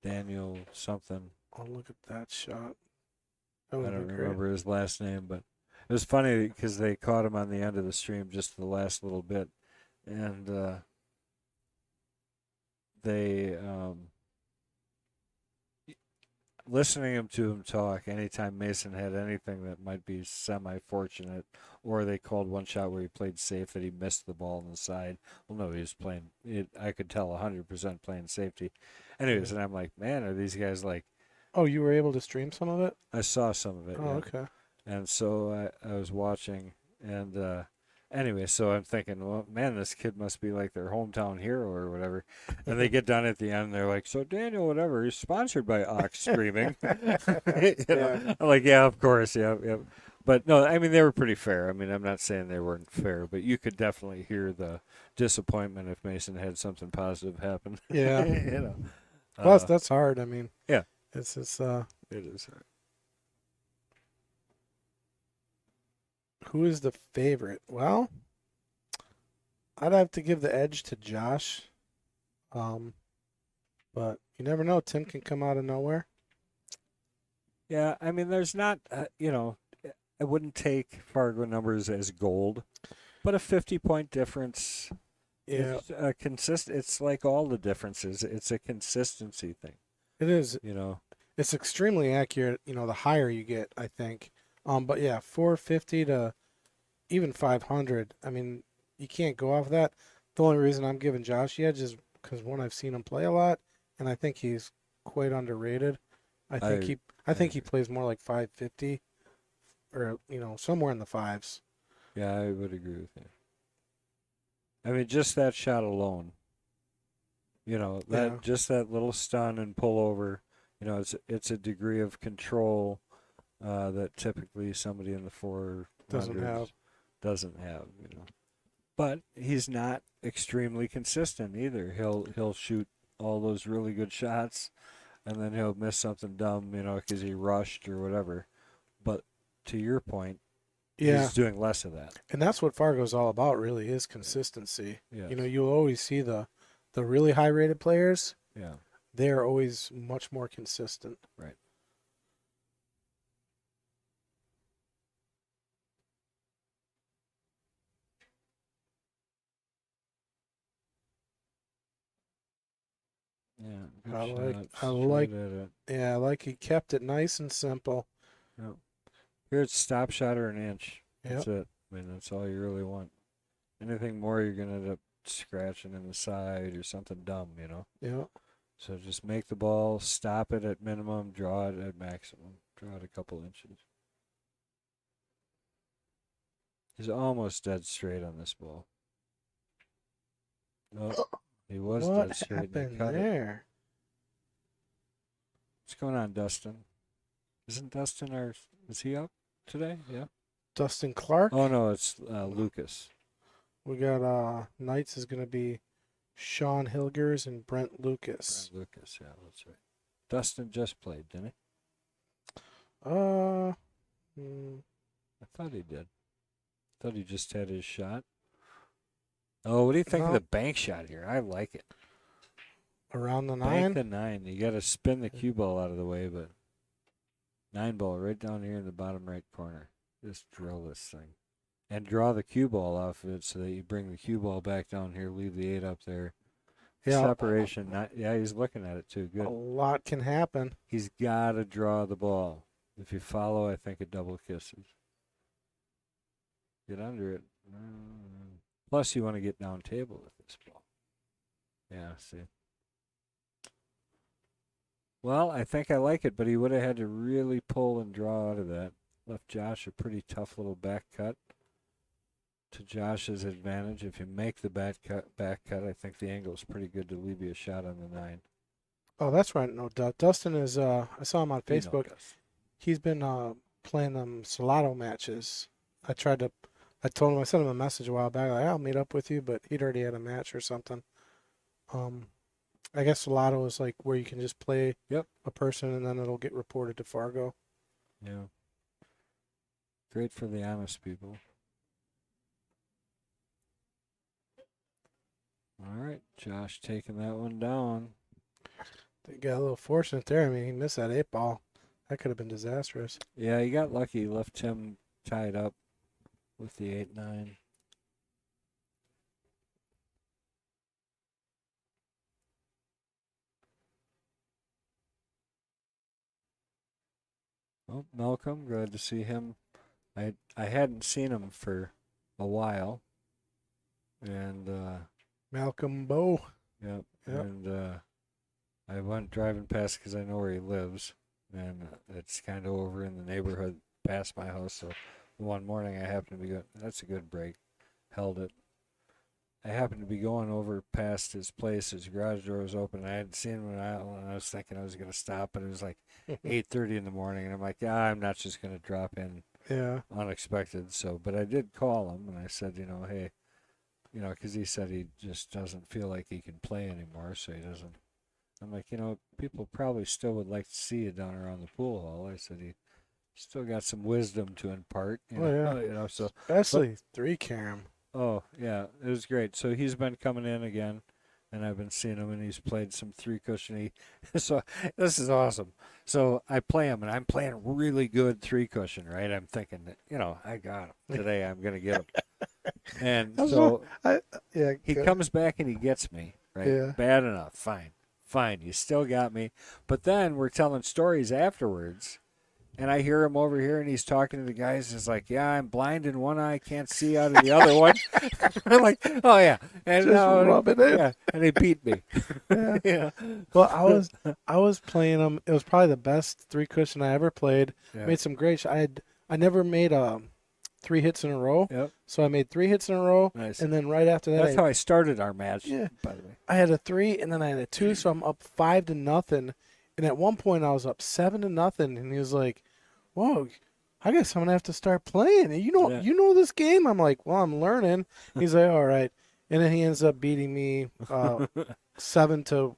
Daniel something. Oh, look at that shot. That I would don't have been great. remember his last name, but it was funny because they caught him on the end of the stream just the last little bit, and they listening to him talk anytime Mason had anything that might be semi-fortunate, or they called one shot where he played safe that he missed the ball on the side. Well, no, he was playing it. I could tell 100% playing safety. Anyways, and I'm like, man, are these guys like? Oh, you were able to stream some of it? I saw some of it. Oh, yeah. okay. And so I was watching, and anyway, so I'm thinking, well, man, this kid must be like their hometown hero or whatever. And they get done at the end, and they're like, so Daniel, whatever, he's sponsored by Ox Screaming. I'm like, yeah, of course, yeah. But no, I mean, they were pretty fair. I mean, I'm not saying they weren't fair, but you could definitely hear the disappointment if Mason had something positive happen. Yeah. you know. Well, that's hard. I mean, yeah. It's just, it is hard. Who is the favorite? Well, I'd have to give the edge to Josh. But you never know. Tim can come out of nowhere. Yeah, I mean, there's not, I wouldn't take Fargo numbers as gold, but a 50-point difference. Yeah, It's like all the differences. It's a consistency thing. it is. It's extremely accurate. The higher you get, I think. But yeah, 450 to even 500. I mean, you can't go off that. The only reason I'm giving Josh the edge is because one, I've seen him play a lot, and I think he's quite underrated. I think he plays more like 550, or somewhere in the fives. Yeah, I would agree with you. I mean, just that shot alone. Just that little stun and pull over. It's a degree of control that typically somebody in the 400s doesn't have. But he's not extremely consistent either. He'll shoot all those really good shots, and then he'll miss something dumb, because he rushed or whatever. But to your point, he's doing less of that. And that's what Fargo's all about, really, is consistency. Yes. You'll always see the really high-rated players. Yeah. They're always much more consistent. Right. Yeah, I like he kept it nice and simple. Yep. Here it's stop shot or an inch. Yep. That's it. I mean, that's all you really want. Anything more, you're gonna end up scratching in the side or something dumb, Yeah. So just make the ball, stop it at minimum, draw it at maximum, draw it a couple inches. He's almost dead straight on this ball. No, he was dead straight. What happened cut there? What's going on, Dustin? Isn't Dustin is he up today? Yeah. Dustin Clark? Oh, no, it's Lucas. We got Knights is going to be Sean Hilgers and Brent Lucas. Yeah, that's right. Dustin just played, didn't he? I I thought he did. Thought he just had his shot. Oh, what do you think of the bank shot here? I like it. Around the 9? Bank the 9. You got to spin the cue ball out of the way, but 9-ball right down here in the bottom right corner. Just drill this thing. And draw the cue ball off of it so that you bring the cue ball back down here, leave the 8 up there. Yeah. Separation. Yeah, he's looking at it too. A Good. lot can happen. He's got to draw the ball. If you follow, I think it double kisses. Get under it. Plus, you want to get down table with this ball. Yeah, see. Well, I think I like it, but he would have had to really pull and draw out of that. Left Josh a pretty tough little back cut. To Josh's advantage, if you make the back cut, I think the angle is pretty good to leave you a shot on the 9. Oh, that's right. No, Dustin is. I saw him on You know Facebook. Dustin. He's been playing them Solado matches. I told him, I sent him a message a while back, like, I'll meet up with you, but he'd already had a match or something. I guess Solado is like where you can just play a person and then it'll get reported to Fargo. Yeah. Great for the honest people. All right, Josh taking that one down. They got a little fortunate there. I mean, he missed that 8-ball. That could have been disastrous. Yeah, he got lucky. He left him tied up with the 8-9. Oh, Malcolm, glad to see him. I hadn't seen him for a while. And Malcolm Bowe. Yep. Yep. And I went driving past because I know where he lives, and it's kind of over in the neighborhood past my house. So one morning I happened to be going. That's a good break. Held it. I happened to be going over past his place. His garage door was open. I hadn't seen him in a while, and I was thinking I was going to stop, but it was like 8:30 in the morning, and I'm like, yeah, I'm not just going to drop in unexpected. So, but I did call him, and I said, hey, because he said he just doesn't feel like he can play anymore, so he doesn't. I'm like, people probably still would like to see you down around the pool hall. I said he still got some wisdom to impart. So Especially 3-cam. Oh, yeah, it was great. So he's been coming in again, and I've been seeing him, and he's played some 3-cushion. So this is awesome. So I play him, and I'm playing really good 3-cushion, right? I'm thinking that, I got him. Today I'm going to get him. And so he comes back and he gets me, right? Yeah. Bad enough. Fine. You still got me. But then we're telling stories afterwards. And I hear him over here, and he's talking to the guys. He's like, yeah, I'm blind in one eye, can't see out of the other one. I'm like, oh, yeah. And just rub it in. Yeah, and he beat me. Yeah. Well, I was playing him. It was probably the best 3-cushion I ever played. Yeah. Made some great shots. I never made 3 hits in a row. Yep. So I made 3 hits in a row. Nice. And then right after that, that's how I started our match, by the way. I had a 3, and then I had a 2, so I'm up 5-0. And at one point, I was up 7-0, and he was like, "Whoa, I guess I'm gonna have to start playing. You know this game." I'm like, "Well, I'm learning." He's like, "All right," and then he ends up beating me 7 to.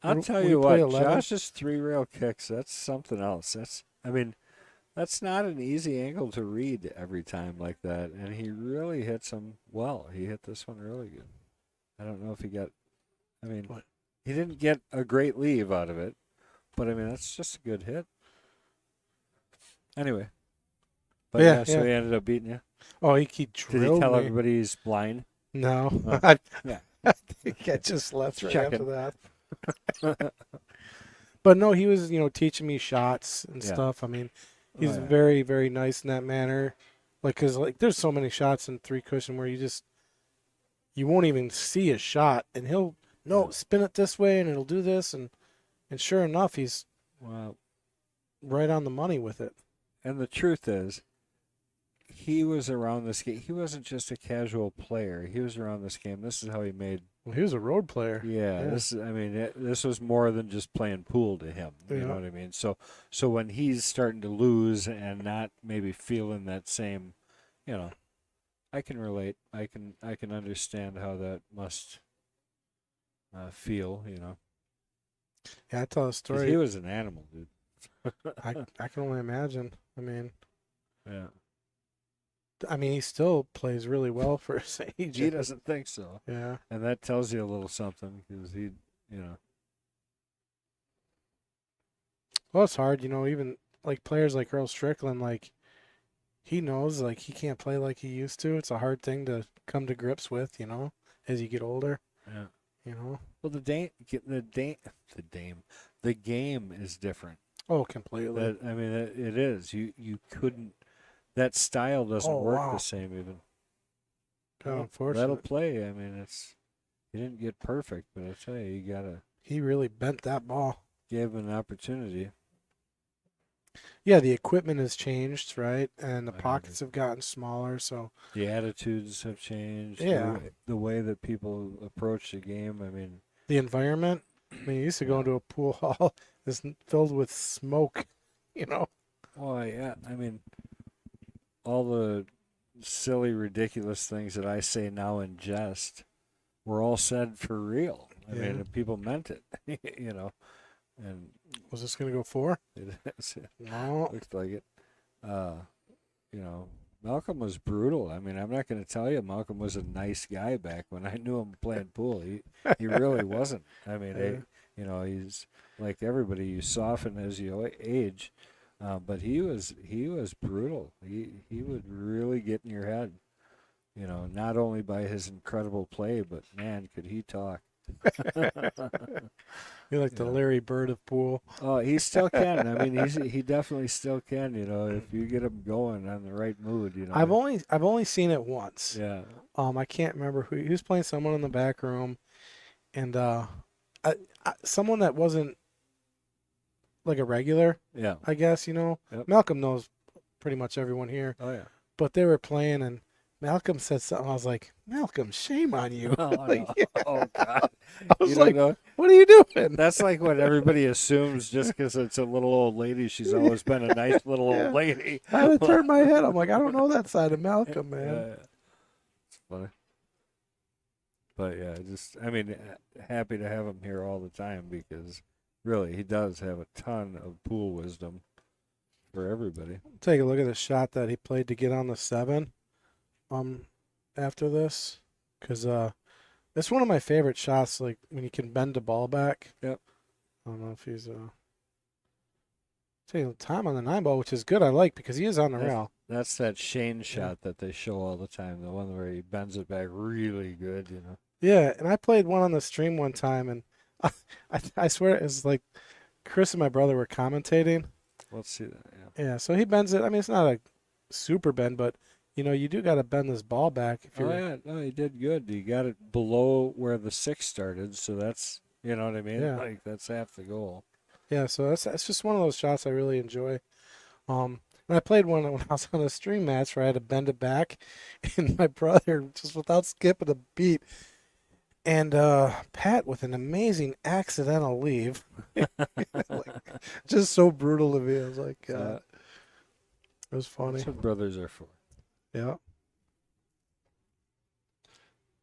I'll tell you what, Josh's 3-rail kicks—that's something else. That's not an easy angle to read every time like that, and he really hits them well. He hit this one really good. I don't know if he got. He didn't get a great leave out of it. But, that's just a good hit. Anyway. But, so he ended up beating you? Oh, he drilled me. Did he tell everybody he's blind? No. Oh. I Yeah. I just left right after that. But, no, he was, teaching me shots and stuff. He's very, very nice in that manner. Because there's so many shots in 3-cushion where you won't even see a shot. And he'll, spin it this way, and it'll do this, and sure enough, he's right on the money with it. And the truth is, he was around this game. He wasn't just a casual player. He was around this game. This is how he made. Well, he was a road player. Yeah. This was more than just playing pool to him. You know what I mean? So when he's starting to lose and not maybe feeling that same, I can relate. I can understand how that must feel. Yeah, I tell a story. He was an animal, dude. I can only imagine. Yeah. He still plays really well for his age. He doesn't think so. Yeah. And that tells you a little something because Well, it's hard, even like players like Earl Strickland, like he knows like he can't play like he used to. It's a hard thing to come to grips with, as you get older. Yeah. You know. Well, the game is different. Oh, completely. It is. You couldn't. That style doesn't Oh, work wow. the same even. Kind of That'll unfortunate. play. I mean, you didn't get perfect, but I tell you, you gotta He really bent that ball. give him an opportunity. Yeah, the equipment has changed, right? And the Right. pockets have gotten smaller, so The attitudes have changed. Yeah. The way that people approach the game. I mean, the environment. I mean, you used to go Yeah. into a pool hall that's filled with smoke, oh yeah. I mean, all the silly, ridiculous things that I say now in jest were all said for real. I Yeah. mean, people meant it. And Was this going to go 4? it No. looks like it. Malcolm was brutal. I mean, I'm not going to tell you Malcolm was a nice guy back when I knew him playing pool. He really wasn't. I mean, he's like everybody. You soften as you age, but he was brutal. He would really get in your head. Not only by his incredible play, but man, could he talk. You're like the Yeah. Larry Bird of pool. Oh, he still can. I mean, he definitely still can. If you get him going on the right mood. I've only seen it once. Yeah. I can't remember who he was playing. Someone in the back room, and someone that wasn't like a regular, Yeah. I guess. Yep. Malcolm knows pretty much everyone here, Oh yeah. but they were playing, and Malcolm said something. I was like, Malcolm, shame on you. Oh, Like, no. yeah. Oh God. I was You don't like, know? what are you doing? That's like what everybody assumes just because it's a little old lady. She's always been a nice little Yeah. old lady. I had to turn my head. I'm like, I don't know that side of Malcolm, man. Yeah. It's funny. But yeah, happy to have him here all the time because really he does have a ton of pool wisdom for everybody. Take a look at the shot that he played to get on the 7. After this, because it's one of my favorite shots. Like when you can bend the ball back. Yep. I don't know if he's taking time on the 9 ball, which is good. I like because he is on the rail. That's that Shane shot that they show all the time, the one where he bends it back really good. Yeah, and I played one on the stream one time, and I swear it was like Chris and my brother were commentating. Let's see that. Yeah. Yeah, so he bends it. I mean, it's not a super bend, but you do got to bend this ball back. If you're, Oh yeah, no, he did good. He got it below where the 6 started, so that's what I mean. Yeah. Like that's half the goal. Yeah, so that's just one of those shots I really enjoy. And I played one when I was on a stream match where I had to bend it back, and my brother just without skipping a beat, and Pat with an amazing accidental leave, like, just so brutal to me. I was like, it was funny. That's what brothers are for. Yeah.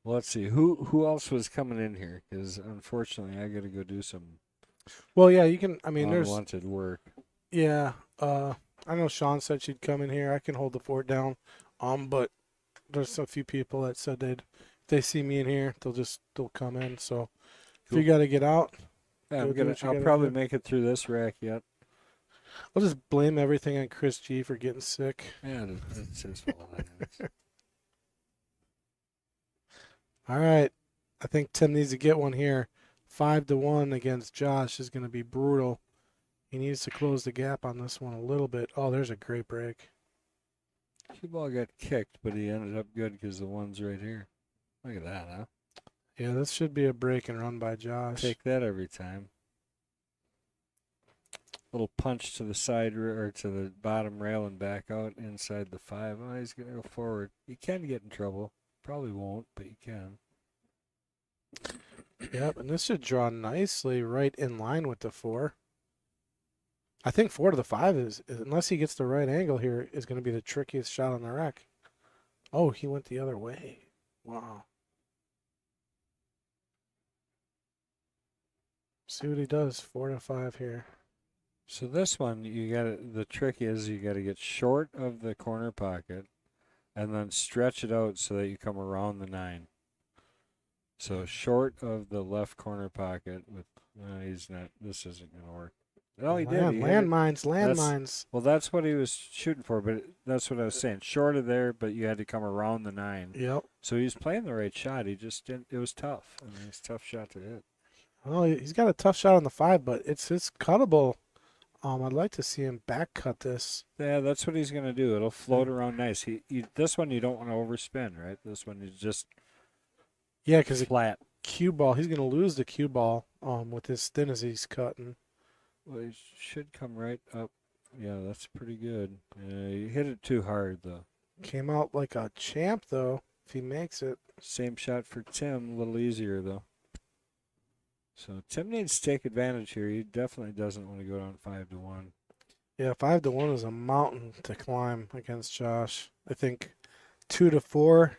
Well, let's see who else was coming in here because unfortunately I got to go do some Well, yeah, you can. I mean, there's. unwanted work. Yeah. I know Sean said she'd come in here. I can hold the fort down. But there's a few people that said if they see me in here, they'll come in. So Cool. if you got to get out, Yeah, Go do what you I'll gotta probably do. make it through this rack yet. I'll just blame everything on Chris G for getting sick. Yeah, it's his fault. anyways. All right. I think Tim needs to get one here. 5-1 against Josh is going to be brutal. He needs to close the gap on this one a little bit. Oh, there's a great break. Cue ball got kicked, but he ended up good because the one's right here. Look at that, huh? Yeah, this should be a break and run by Josh. Take that every time. Little punch to the side or to the bottom rail and back out inside the 5. Oh, he's going to go forward. He can get in trouble. Probably won't, but he can. Yep, and this should draw nicely right in line with the 4. I think 4 to the 5 is unless he gets the right angle here, is going to be the trickiest shot on the rack. Oh, he went the other way. Wow. See what he does. 4 to 5 here. So this one, the trick is you got to get short of the corner pocket and then stretch it out so that you come around the 9. So short of the left corner pocket with, he's not, this isn't going to work. Oh, he did. He hit it. Landmines, That's landmines. well. That's what he was shooting for, but that's what I was saying. Short of there, but you had to come around the 9. Yep. So he was playing the right shot. He just didn't. It was tough. I mean, it's a tough shot to hit. Well, he's got a tough shot on the 5, but it's cuttable. I'd like to see him back cut this. Yeah, that's what he's gonna do. It'll float around nice. This one you don't want to overspin, right? This one is just Yeah, because the flat. cue ball, he's gonna lose the cue ball with as thin as he's cutting. Well, he should come right up. Yeah, that's pretty good. You hit it too hard though. Came out like a champ though. If he makes it. Same shot for Tim, a little easier though. So Tim needs to take advantage here. He definitely doesn't want to go down 5-1. Yeah, 5-1 is a mountain to climb against Josh. I think 2-4,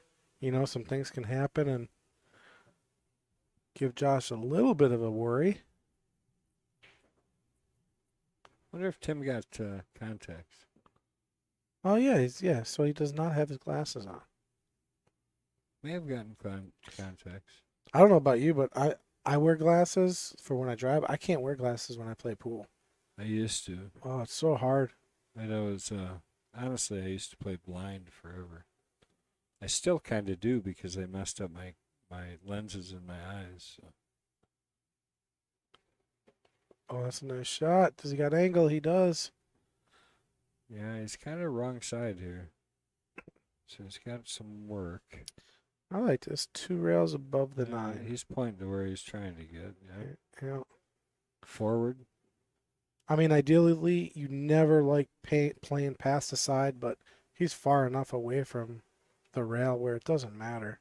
some things can happen and give Josh a little bit of a worry. Wonder if Tim got contacts. Oh yeah, so he does not have his glasses on. May have gotten contacts. I don't know about you, but I wear glasses for when I drive. I can't wear glasses when I play pool. I used to. Oh, it's so hard. I know it's honestly I used to play blind forever. I still kind of do because they messed up my lenses in my eyes. So. Oh, that's a nice shot. Does he got angle? He does. Yeah, he's kind of wrong side here. So he's got some work. I like this. 2 rails above the 9. He's pointing to where he's trying to get. Yeah. Yeah. Forward. I mean, ideally, you never like playing past the side, but he's far enough away from the rail where it doesn't matter.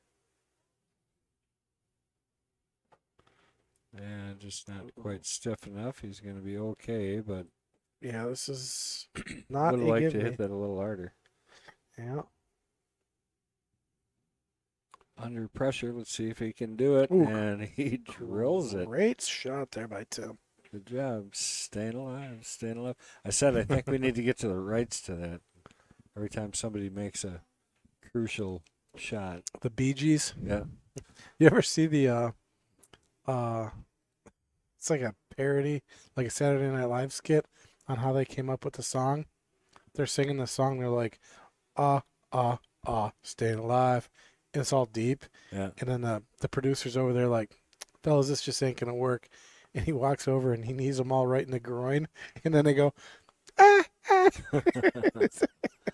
Yeah, just not quite stiff enough. He's going to be okay, but Yeah, this is not would a have liked give to me. hit that a little harder. Yeah. Under pressure, let's see if he can do it. Ooh. And he drills it. Great shot there by Tim. Good job. Staying alive, staying alive. I said I think we need to get to the rights to that. Every time somebody makes a crucial shot. The Bee Gees. Yeah. You ever see the it's like a parody, like a Saturday Night Live skit on how they came up with the song. They're singing the song, they're like, staying alive. And it's all deep. Yeah. And then the producer's over there like, fellas, this just ain't gonna work. And he walks over and he knees them all right in the groin. And then they go,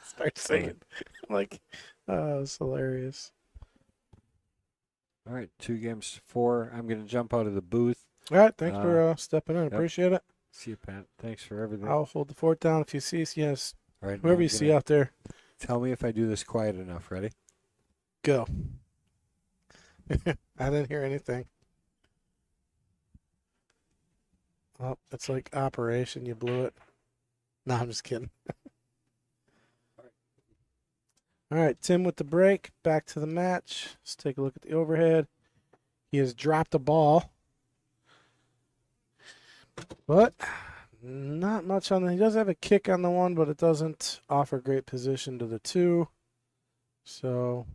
start singing. Like, oh, it's hilarious. All right, 2-4. I'm going to jump out of the booth. All right, thanks for stepping in. Yep. Appreciate it. See you, Pat. Thanks for everything. I'll hold the fort down if you see us. Yes, All right, whoever you see out there, tell me if I do this quiet enough. Ready? go. I didn't hear anything. Oh, it's like Operation. You blew it. No, I'm just kidding. All right, Tim with the break. Back to the match. Let's take a look at the overhead. He has dropped a ball. But not much on the... He does have a kick on the 1, but it doesn't offer great position to the 2. So,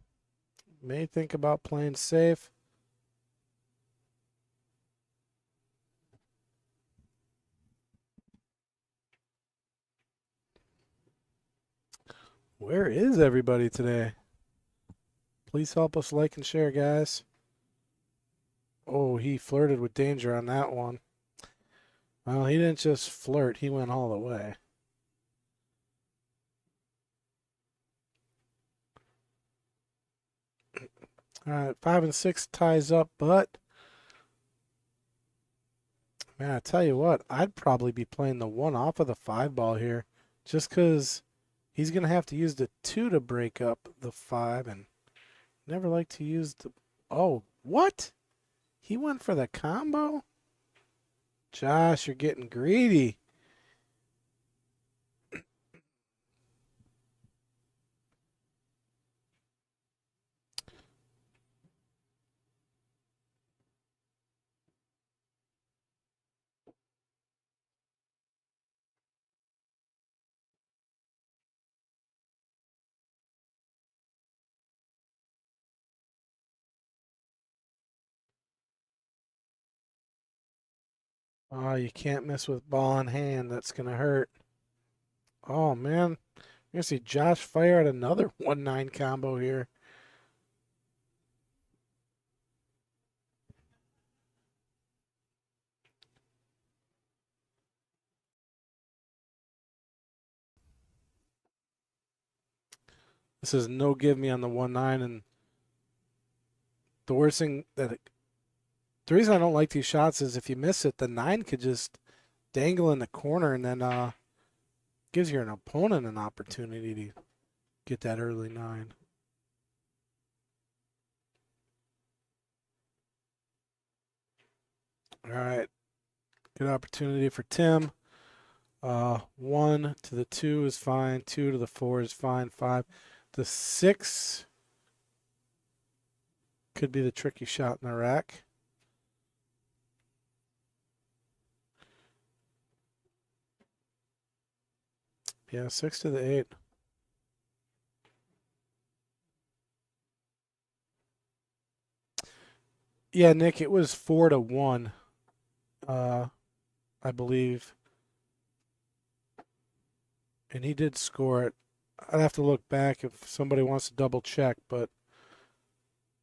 may think about playing safe. Where is everybody today? Please help us like and share, guys. Oh, he flirted with danger on that one. Well, he didn't just flirt. He went all the way. All right, 5 and 6 ties up, but man, I tell you what, I'd probably be playing the 1 off of the 5 ball here, just because he's gonna have to use the 2 to break up the 5, and never like to use the. Oh, what? He went for the combo? Josh, you're getting greedy. Oh, you can't miss with ball in hand. That's going to hurt. Oh, man. You're going to see Josh fire at another 1-9 combo here. This is no give me on the 1-9. And the worst thing the reason I don't like these shots is if you miss it, the 9 could just dangle in the corner and then gives your opponent an opportunity to get that early 9. All right. Good opportunity for Tim. 1 to the 2 is fine. 2 to the 4 is fine. 5. The 6 could be the tricky shot in the rack. Yeah, 6 to the 8. Yeah, Nick, it was 4 to 1. I believe. And he did score it. I'd have to look back if somebody wants to double check, but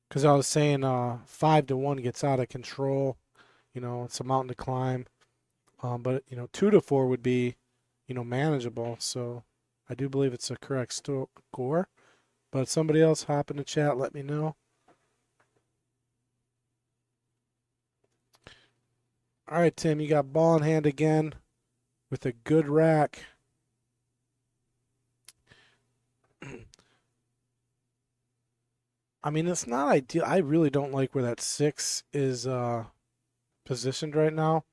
because I was saying 5 to 1 gets out of control. It's a mountain to climb. But 2 to 4 would be, manageable. So I do believe it's a correct score. But somebody else hop in the chat, let me know. All right, Tim, you got ball in hand again with a good rack. I mean, it's not ideal. I really don't like where that 6 is positioned right now.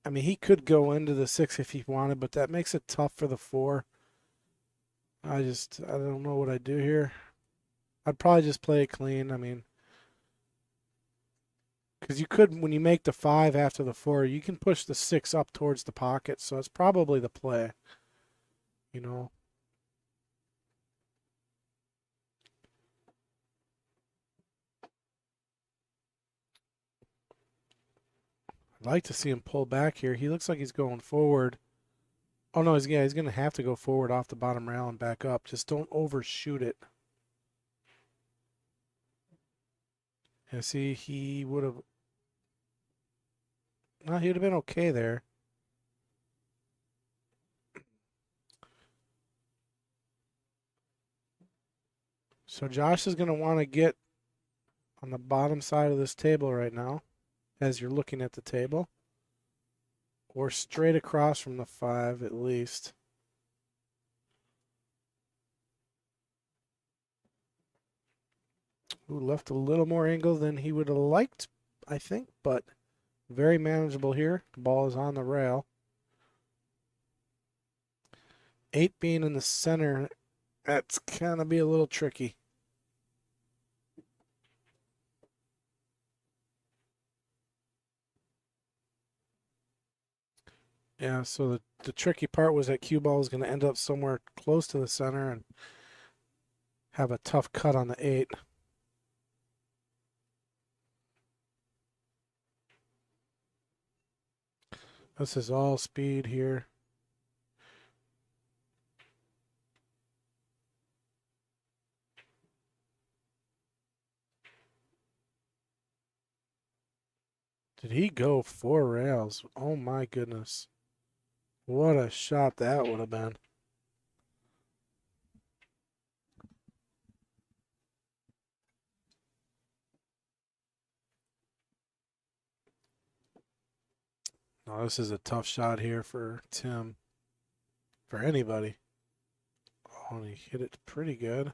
I mean, he could go into the 6 if he wanted, but that makes it tough for the 4. I don't know what I'd do here. I'd probably just play it clean. I mean, because you could, when you make the 5 after the 4, you can push the 6 up towards the pocket, so it's probably the play. I'd like to see him pull back here. He looks like he's going forward. Oh no, he's going to have to go forward off the bottom rail and back up. Just don't overshoot it. Yeah, see, he would have. No, he would have been okay there. So Josh is going to want to get on the bottom side of this table right now as you're looking at the table. Or straight across from the 5 at least. Ooh, left a little more angle than he would have liked, I think, but very manageable here. The ball is on the rail. 8 being in the center, that's going to be a little tricky. Yeah, so the tricky part was that cue ball was going to end up somewhere close to the center and have a tough cut on the 8. This is all speed here. Did he go 4 rails? Oh my goodness. What a shot that would have been. No, this is a tough shot here for Tim. For anybody. Oh, and he hit it pretty good.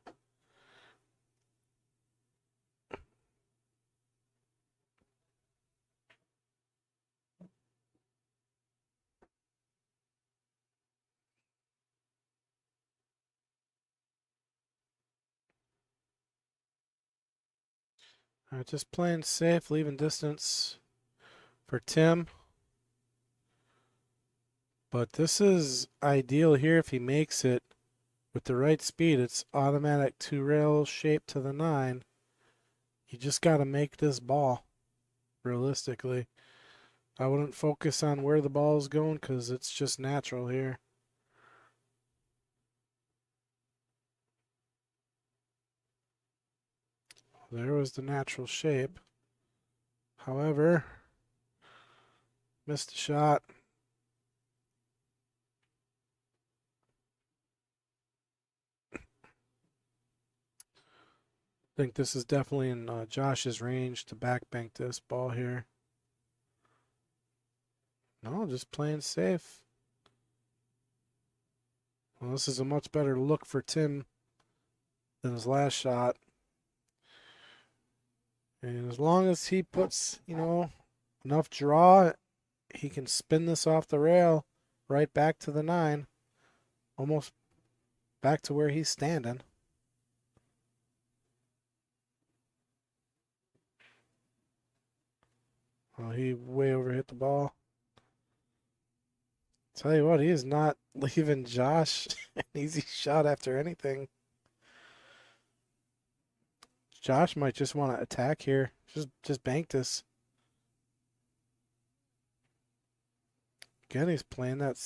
All right, just playing safe, leaving distance for Tim. But this is ideal here if he makes it with the right speed. It's automatic 2 rail shape to the 9. You just got to make this ball. realistically. I wouldn't focus on where the ball is going because it's just natural here. There was the natural shape. However, missed a shot. I think this is definitely in Josh's range to backbank this ball here. No, just playing safe. Well, this is a much better look for Tim than his last shot. And as long as he puts, enough draw, he can spin this off the rail right back to the 9. Almost back to where he's standing. Oh, he way overhit the ball. Tell you what, he is not leaving Josh an easy shot after anything. Josh might just want to attack here. Just bank this. Again, he's playing that.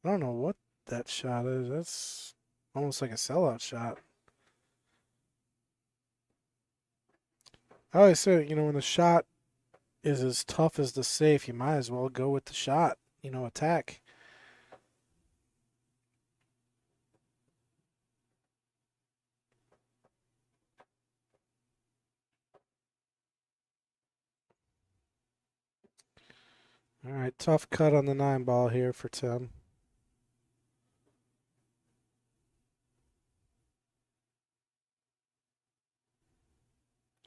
I don't know what that shot is. That's almost like a sellout shot. I always say, when the shot is as tough as the safe, you might as well go with the shot. Attack. All right, tough cut on the 9 ball here for Tim.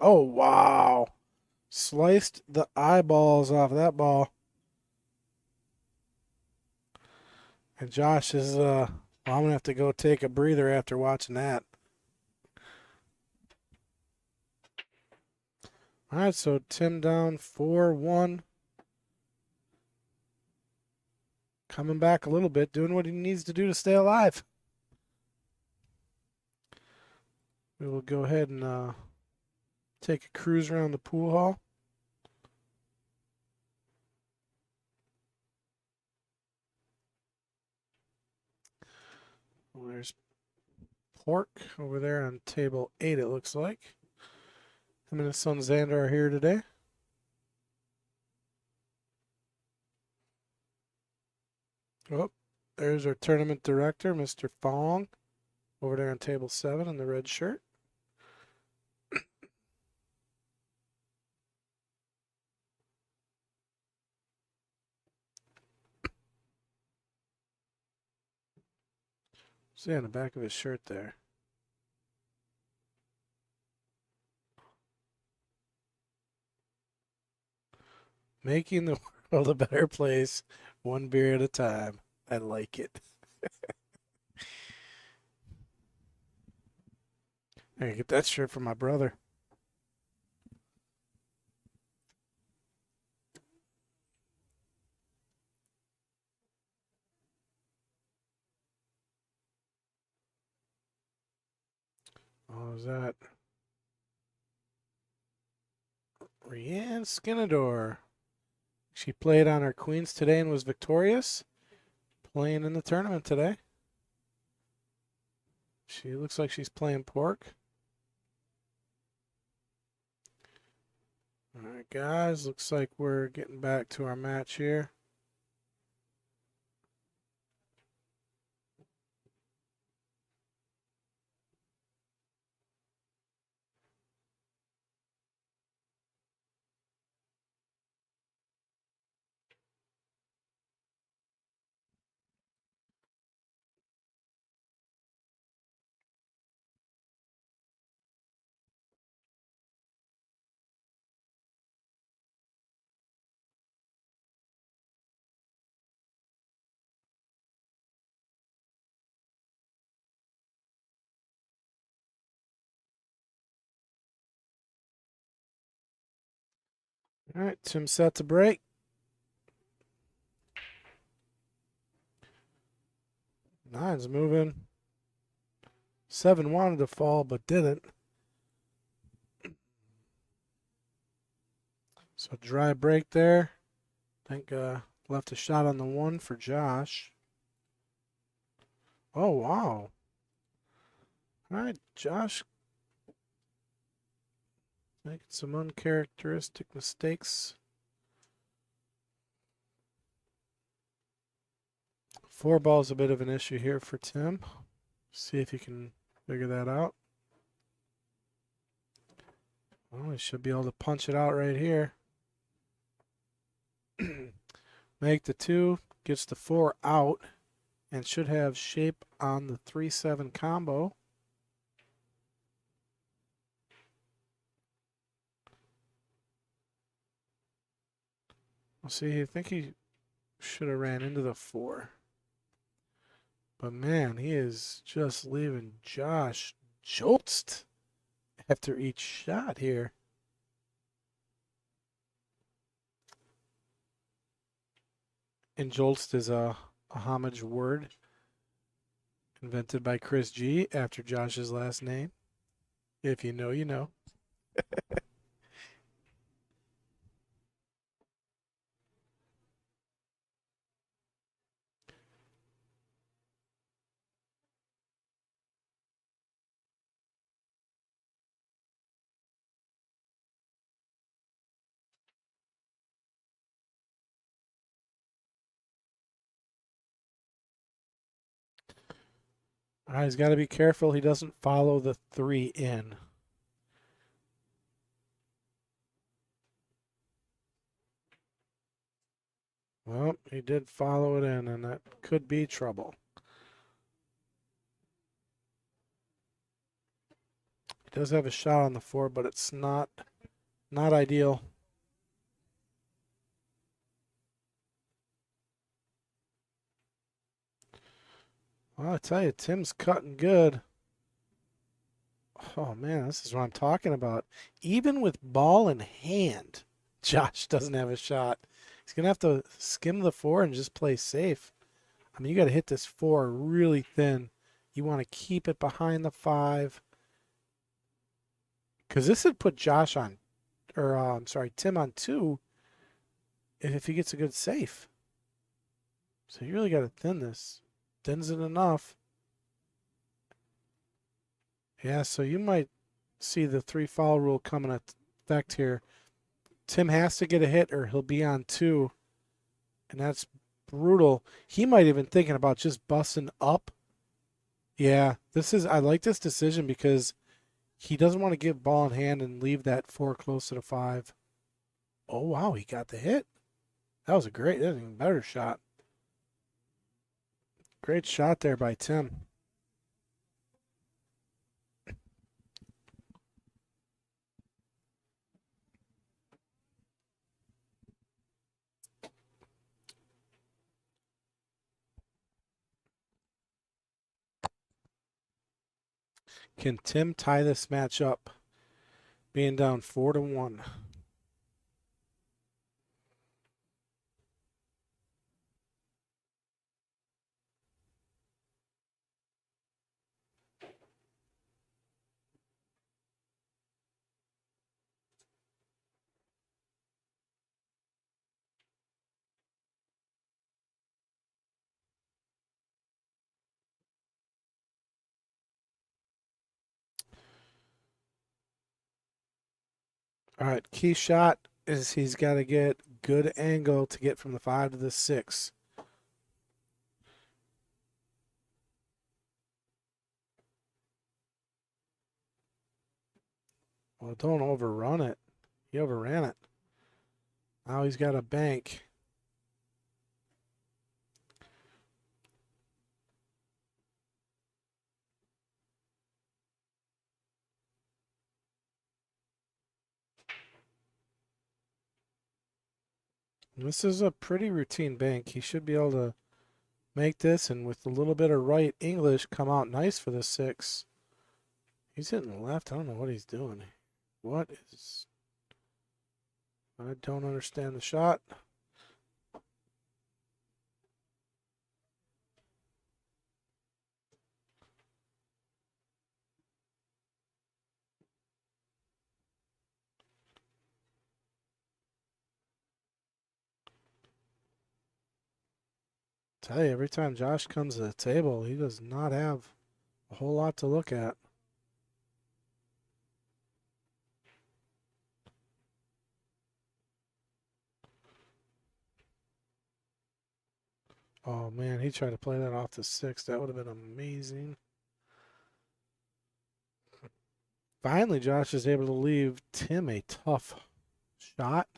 Oh, wow. Sliced the eyeballs off that ball. And Josh is, I'm going to have to go take a breather after watching that. All right, so Tim down 4-1. Coming back a little bit, doing what he needs to do to stay alive. We will go ahead and take a cruise around the pool hall. Well, there's Pork over there on table 8, it looks like. Him and his son Xander are here today. Oh, there's our tournament director, Mr. Fong, over there on table 7 in the red shirt. See on the back of his shirt there. Making the world a better place, one beer at a time. I like it. I can get that shirt from my brother. Oh, is that Rianne Skinador? She played on her queens today and was victorious. Playing in the tournament today. She looks like she's playing Pork. All right, guys. Looks like we're getting back to our match here. All right, Tim set to break. Nine's moving. 7 wanted to fall but didn't. So dry break there. I think left a shot on the 1 for Josh. Oh, wow. All right, Josh making some uncharacteristic mistakes. 4 ball's a bit of an issue here for Tim. See if you can figure that out. Well, he should be able to punch it out right here. Make the 2, gets the 4 out, and should have shape on the 3-7 combo. Well, see, I think he should have ran into the 4. But man, he is just leaving Josh joltzed after each shot here. And joltzed is a homage word invented by Chris G after Josh's last name. If you know, you know. All right, he's got to be careful he doesn't follow the 3 in. Well, he did follow it in, and that could be trouble. He does have a shot on the 4, but it's not ideal. Well, I tell you, Tim's cutting good. Oh man, this is what I'm talking about. Even with ball in hand, Josh doesn't have a shot. He's gonna have to skim the 4 and just play safe. I mean, you got to hit this 4 really thin. You want to keep it behind the 5, because this would put Josh on, or I'm sorry, Tim on 2 if he gets a good safe. So you really got to thin this. Thins it enough. Yeah, so you might see the 3 foul rule come into effect here. Tim has to get a hit or he'll be on 2. And that's brutal. He might even thinking about just busting up. Yeah, I like this decision because he doesn't want to give ball in hand and leave that 4 close to the 5. Oh wow, he got the hit. That was an even better shot. Great shot there by Tim. Can Tim tie this match up? Being down 4-1. All right, key shot is he's got to get good angle to get from the 5 to the 6. Well, don't overrun it. He overran it. Now he's got a bank. This is a pretty routine bank. He should be able to make this, and with a little bit of right English, come out nice for the 6. He's hitting left. I don't know what he's doing. What is... I don't understand the shot. Tell you, every time Josh comes to the table, he does not have a whole lot to look at. Oh man, he tried to play that off the six. That would have been amazing. Finally, Josh is able to leave Tim a tough shot.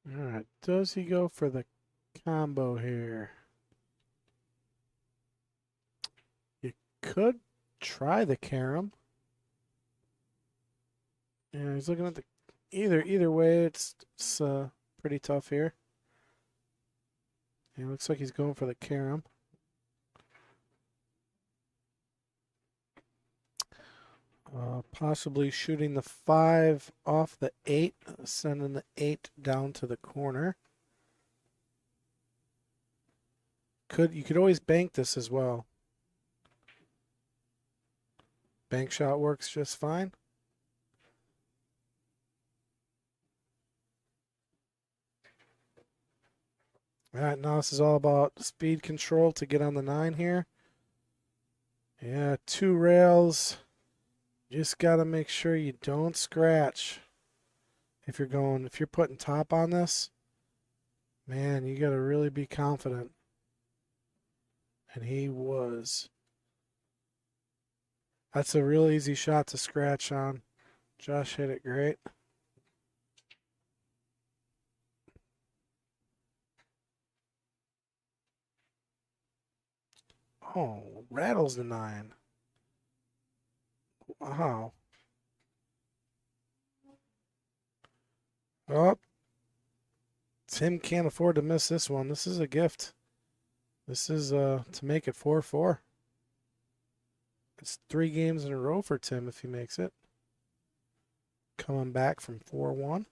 All right, does he go for the combo here? You could try the carom. Yeah, he's looking at the either way. It's pretty tough here. It looks like he's going for the carom. Possibly shooting the 5 off the 8, sending the 8 down to the corner. You could always bank this as well. Bank shot works just fine. All right, now this is all about speed control to get on the 9 here. Yeah, 2 rails. Just got to make sure you don't scratch. If you're putting top on this, man, you got to really be confident. And he was. That's a real easy shot to scratch on. Josh hit it great. Oh, rattles the 9. Wow. Oh, Tim can't afford to miss this one. This is a gift. This is to make it 4-4. It's 3 games in a row for Tim if he makes it. Coming back from 4-1.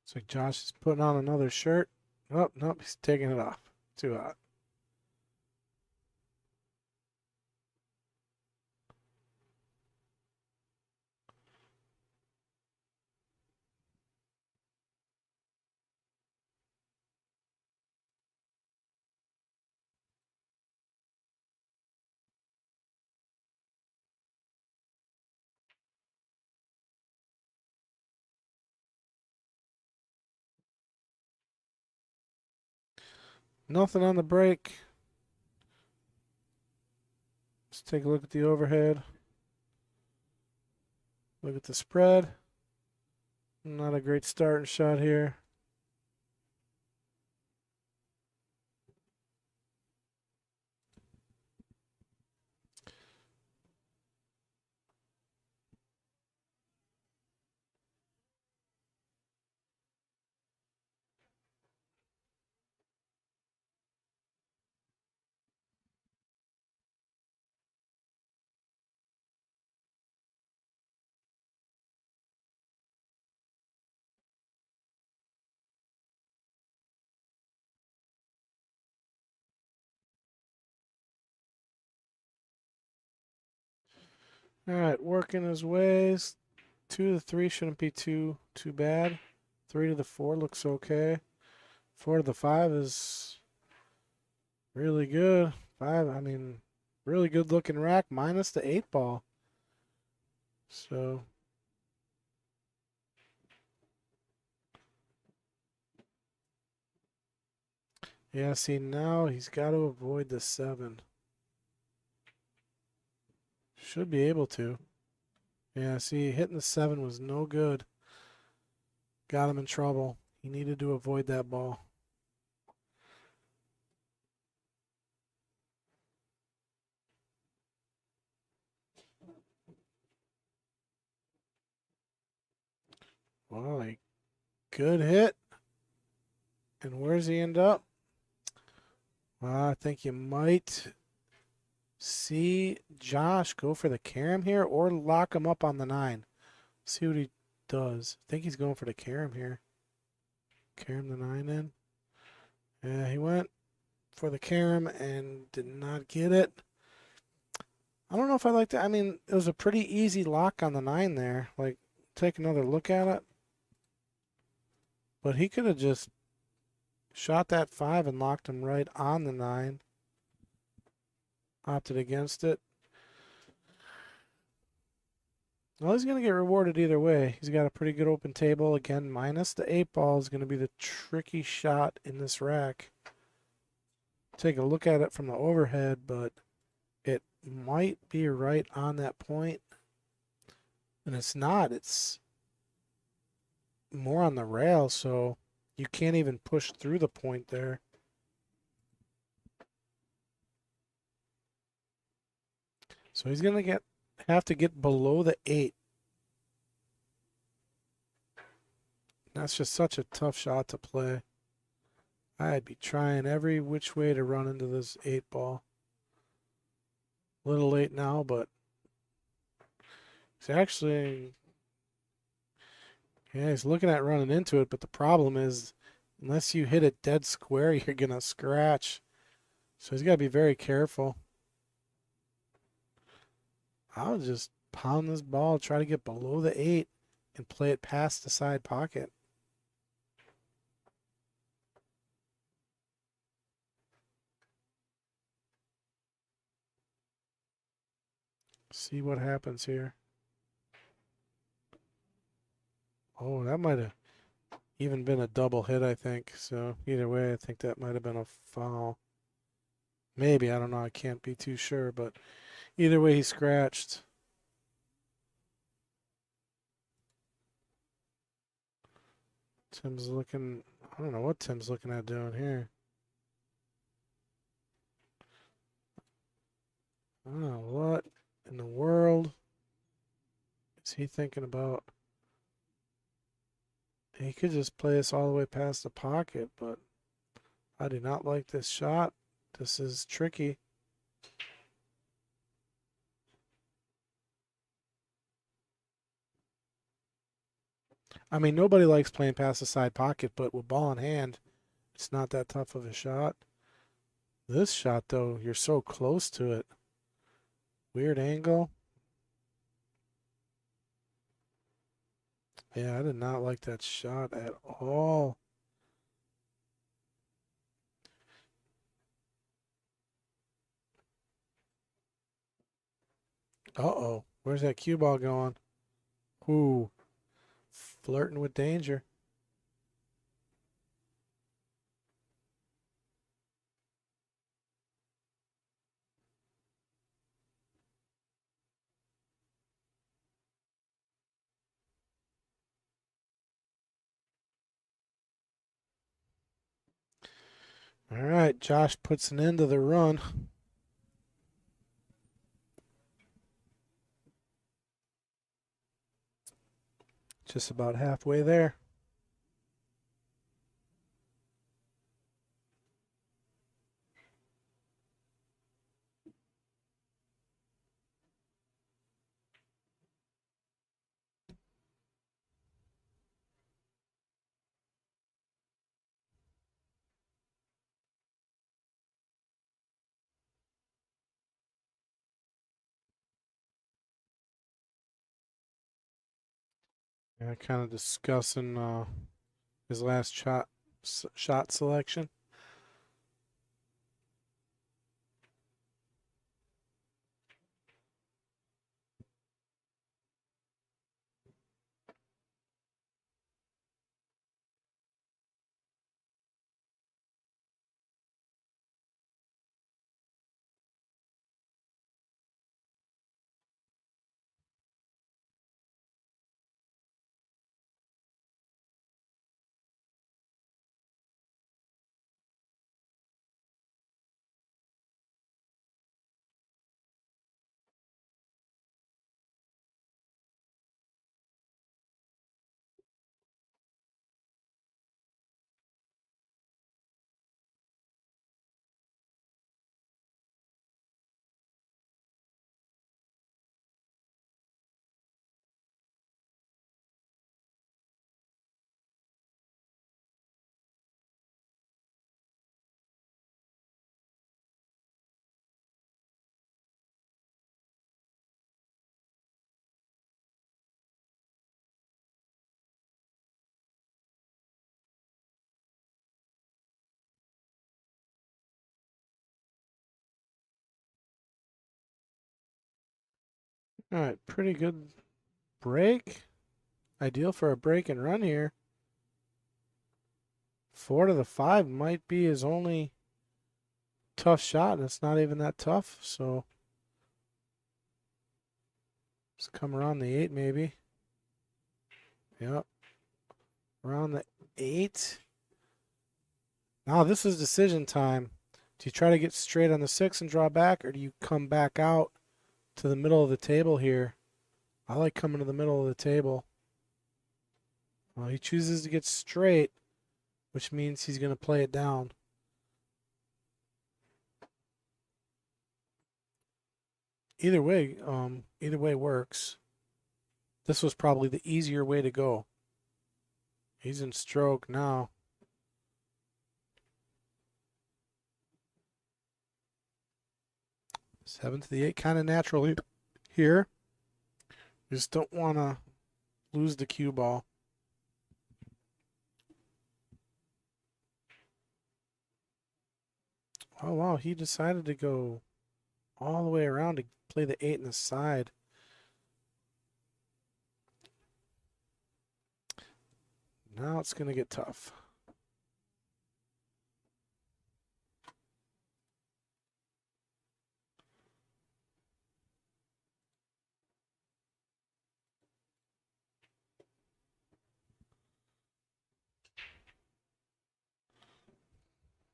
So Josh is putting on another shirt. Oh, nope, he's taking it off. Too hot. Nothing on the break. Let's take a look at the overhead. Look at the spread. Not a great starting shot here. All right, working his ways. 2 to the 3 shouldn't be too bad. 3 to the 4 looks okay. 4 to the 5 is really good. 5, I mean, really good looking rack minus the 8 ball. So, yeah, see, now he's got to avoid the 7. Should be able to. Yeah, see, hitting the 7 was no good. Got him in trouble. He needed to avoid that ball. Well, a good hit. And where's he end up? Well, I think you might see Josh go for the carom here or lock him up on the 9. See what he does. I think he's going for the carom here. Carom the 9 in. Yeah, he went for the carom and did not get it. I don't know if I like that. I mean, it was a pretty easy lock on the 9 there. Like, take another look at it. But he could have just shot that 5 and locked him right on the 9. Opted against it. Well, he's going to get rewarded either way. He's got a pretty good open table. Again, minus the 8 ball is going to be the tricky shot in this rack. Take a look at it from the overhead, but it might be right on that point. And it's not. It's more on the rail, so you can't even push through the point there. So he's going to have to get below the 8. That's just such a tough shot to play. I'd be trying every which way to run into this 8 ball. A little late now, but it's actually, yeah, he's looking at running into it, but the problem is unless you hit it dead square, you're going to scratch. So he's got to be very careful. I'll just pound this ball, try to get below the 8 and play it past the side pocket. See what happens here. Oh, that might have even been a double hit, I think. So either way, I think that might have been a foul. Maybe, I don't know. I can't be too sure, but either way, he scratched. Tim's looking, I don't know what Tim's looking at doing here. I don't know what in the world is he thinking about. He could just play us all the way past the pocket, but I do not like this shot. This is tricky. I mean, nobody likes playing past the side pocket, but with ball in hand, it's not that tough of a shot. This shot, though, you're so close to it. Weird angle. Yeah, I did not like that shot at all. Uh-oh. Where's that cue ball going? Ooh. Flirting with danger. All right, Josh puts an end to the run. Just about halfway there. Yeah, kind of discussing his last shot selection. All right, pretty good break. Ideal for a break and run here. 4 to the 5 might be his only tough shot, and it's not even that tough. So let's come around the 8 maybe. Yep, around the 8. Now this is decision time. Do you try to get straight on the 6 and draw back, or do you come back out to the middle of the table here? I like coming to the middle of the table. Well, he chooses to get straight, which means he's going to play it down. Either way works. This was probably the easier way to go. He's in stroke now. 7 to the 8, kind of natural here. Just don't want to lose the cue ball. Oh, wow, he decided to go all the way around to play the 8 in the side. Now it's going to get tough.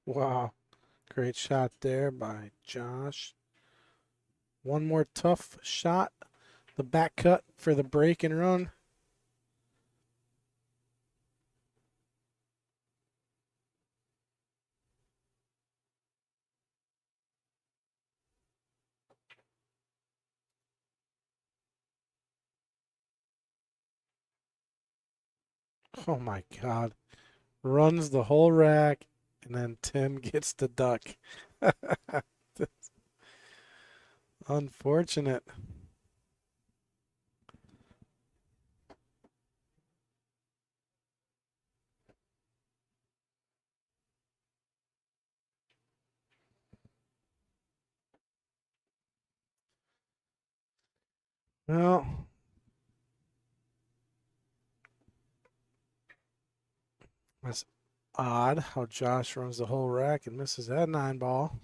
Wow, great shot there by Josh. One more tough shot. The back cut for the break and run. Oh my God. Runs the whole rack, and then Tim gets the duck. Unfortunate. Well, that's odd how Josh runs the whole rack and misses that 9 ball.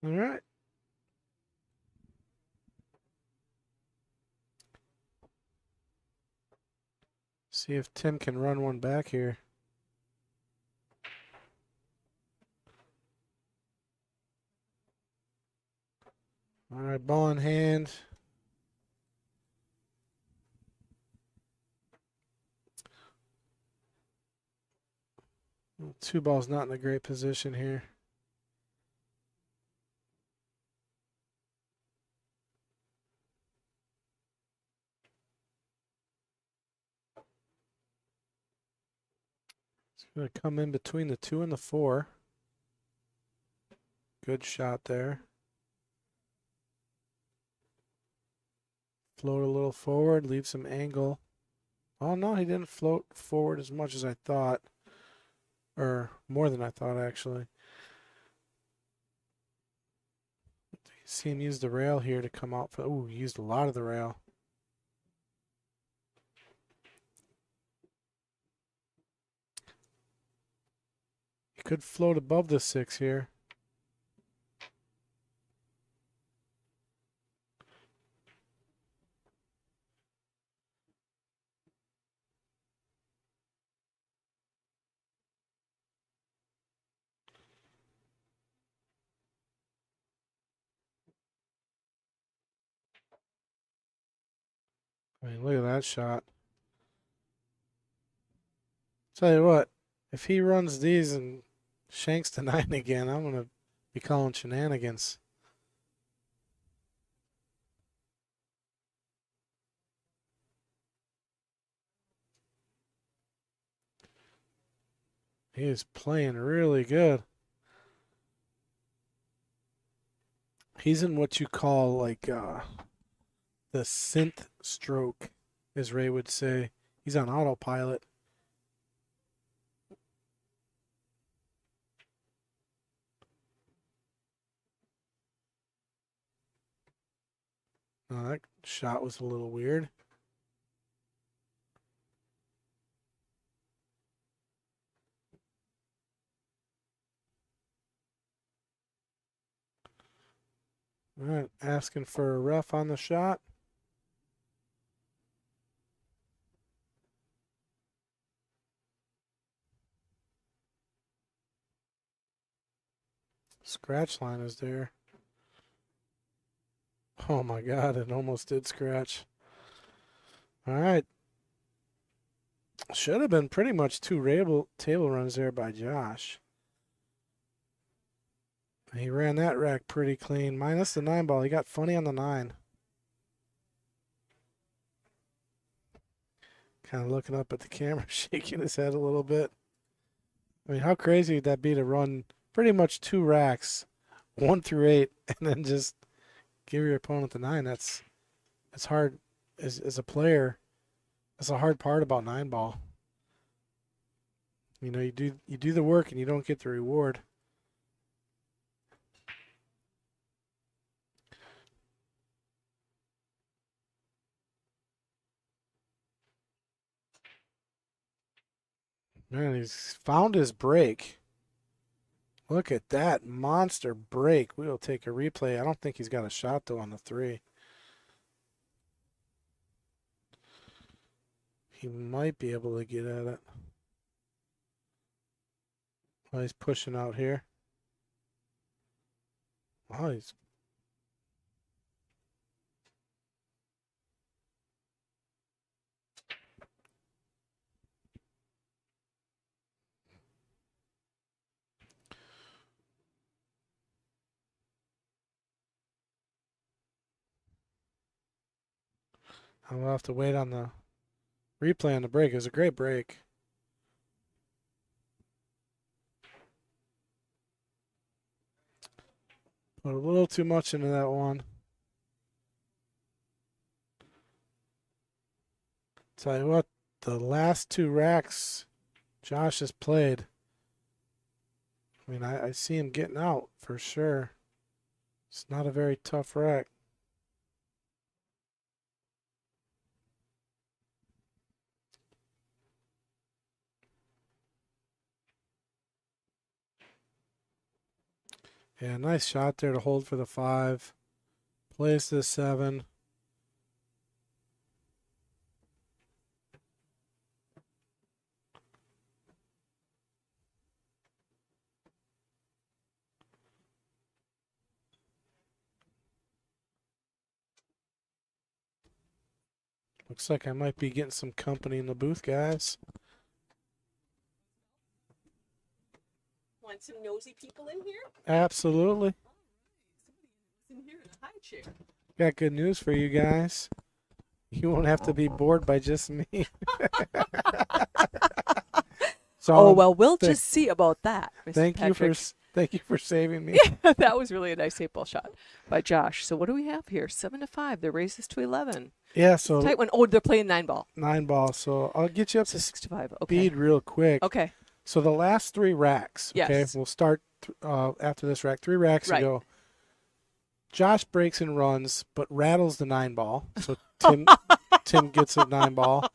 All right. See if Tim can run one back here. right, ball in hand. Two balls not in a great position here. It's going to come in between the 2 and the 4. Good shot there. Float a little forward, leave some angle. Oh no, he didn't float forward as much as I thought. Or more than I thought, actually. See him use the rail here to come out for. Ooh, he used a lot of the rail. He could float above the 6 here. I mean, look at that shot. Tell you what, if he runs these and shanks to 9 again, I'm going to be calling shenanigans. He is playing really good. He's in what you call like the synth stroke, as Ray would say. He's on autopilot. That shot was a little weird. All right, asking for a ref on the shot. Scratch line is there. Oh my God, it almost did scratch. All right. Should have been pretty much 2 table runs there by Josh. He ran that rack pretty clean. Minus the 9 ball. He got funny on the 9. Kind of looking up at the camera, shaking his head a little bit. I mean, how crazy would that be to run pretty much 2 racks, 1 through 8, and then just give your opponent the 9? That's hard as a player. That's a hard part about 9 ball. You know, you do the work and you don't get the reward. Man, he's found his break. Look at that monster break. We'll take a replay. I don't think he's got a shot, though, on the 3. He might be able to get at it. Oh, he's pushing out here. Oh, he's... I'll have to wait on the replay on the break. It was a great break. Put a little too much into that one. Tell you what, the last 2 racks Josh has played, I mean, I see him getting out for sure. It's not a very tough rack. Yeah, nice shot there to hold for the 5. Plays the 7. Looks like I might be getting some company in the booth, guys. Want some nosy people in here? Absolutely. In here in the high chair. Got good news for you guys. You won't have to be bored by just me. So Oh well, we'll just see about that. Mr. thank Patrick. you for saving me. That was really a nice 8-ball shot by Josh. So what do we have here? 7-5. The race is to 11. Yeah, so Tight one. Oh, they're playing 9-ball. 9-ball. So I'll get you up So to 6-5. Okay. speed real quick. Okay. So the last 3 racks. Okay, Yes. we'll start after this rack. 3 racks Right. ago. Josh breaks and runs, but rattles the 9-ball. So Tim gets a 9-ball.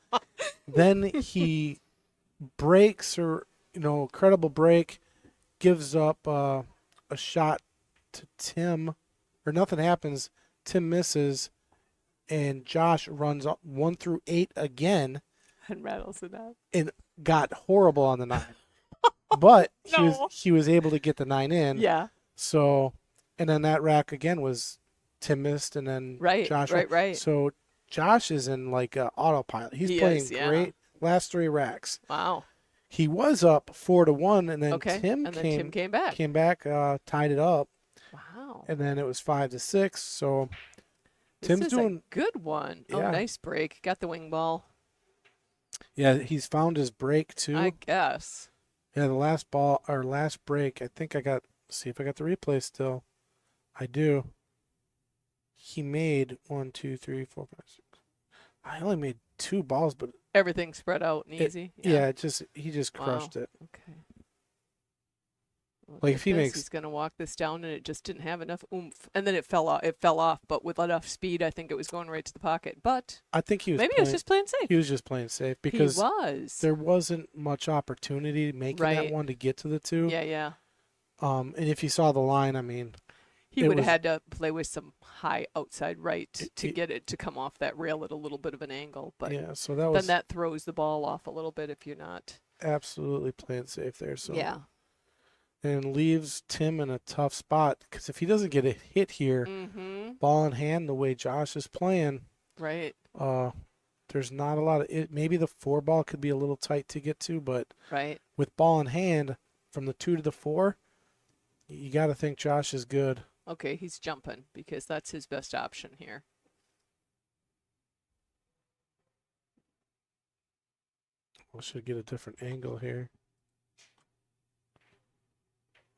Then he breaks, or credible break, gives up a shot to Tim, or nothing happens. Tim misses, and Josh runs 1 through 8 again, And rattles it out. and got horrible on the 9. But No. he was able to get the 9 in. Yeah. So, and then that rack again was Tim missed, and then Right. Josh. Right. So Josh is in like autopilot. He's He playing is, yeah. great. Last 3 racks. Wow. He was up 4-1, and then Okay. Tim and then Tim came back. came back, tied it up, Wow. and then it was 5-6. So This Tim's is doing. a good one. Oh, Yeah. nice break. Got the wing ball. Yeah, he's found his break too. I guess. Yeah, the last break. I think I got. See if I got the replay still. I do. He made 1, 2, 3, 4, 5, 6. I only made 2 balls, but Everything spread out and easy. yeah, he just Wow. crushed it. Okay. Look Like, at if he this. makes- he's going to walk this down, and it just didn't have enough oomph, and then it fell off. It fell off, but with enough speed, I think it was going right to the pocket. But I think he was. maybe playing, it was just playing safe. He was just playing safe because he was. there wasn't much opportunity making that Right. one to get to the 2. Yeah. And if you saw the line, I mean, He it would have was- had to play with some high outside right to it- get it to come off that rail at a little bit of an angle. But yeah. So that was then that throws the ball off a little bit if you're not. absolutely playing safe there. So Yeah. and leaves Tim in a tough spot because if he doesn't get a hit here, Mm-hmm. ball in hand, the way Josh is playing, Right. there's not a lot of it. Maybe the 4 ball could be a little tight to get to, but Right. with ball in hand from the 2 to the 4, you got to think Josh is good. Okay, he's jumping because that's his best option here. I should get a different angle here.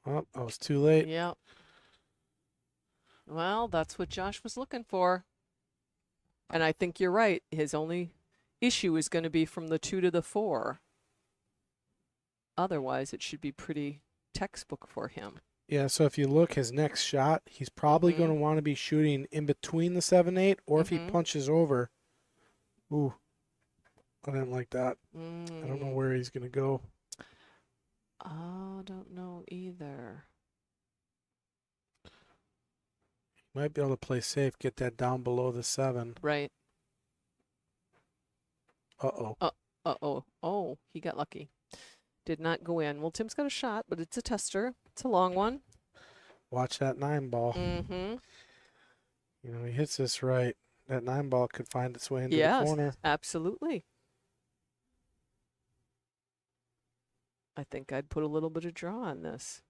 Oh, I was too late. Yep. Well, that's what Josh was looking for. And I think you're right. His only issue is going to be from the 2 to the 4. Otherwise, it should be pretty textbook for him. Yeah, so if you look, his next shot, he's probably Mhm. going to want to be shooting in between the 7-8, or if he Mhm. punches over. Ooh, I didn't like that. I Mm. don't know where he's going to go. I don't know either. Might be able to play safe, get that down below the 7. Right. Uh-oh. Uh-oh. Oh, he got lucky. Did not go in. Well, Tim's got a shot, but it's a tester. It's a long one. Watch that 9 ball. Mm-hmm. He hits this right. That 9 ball could find its way into Yes, the corner. absolutely. I think I'd put a little bit of draw on this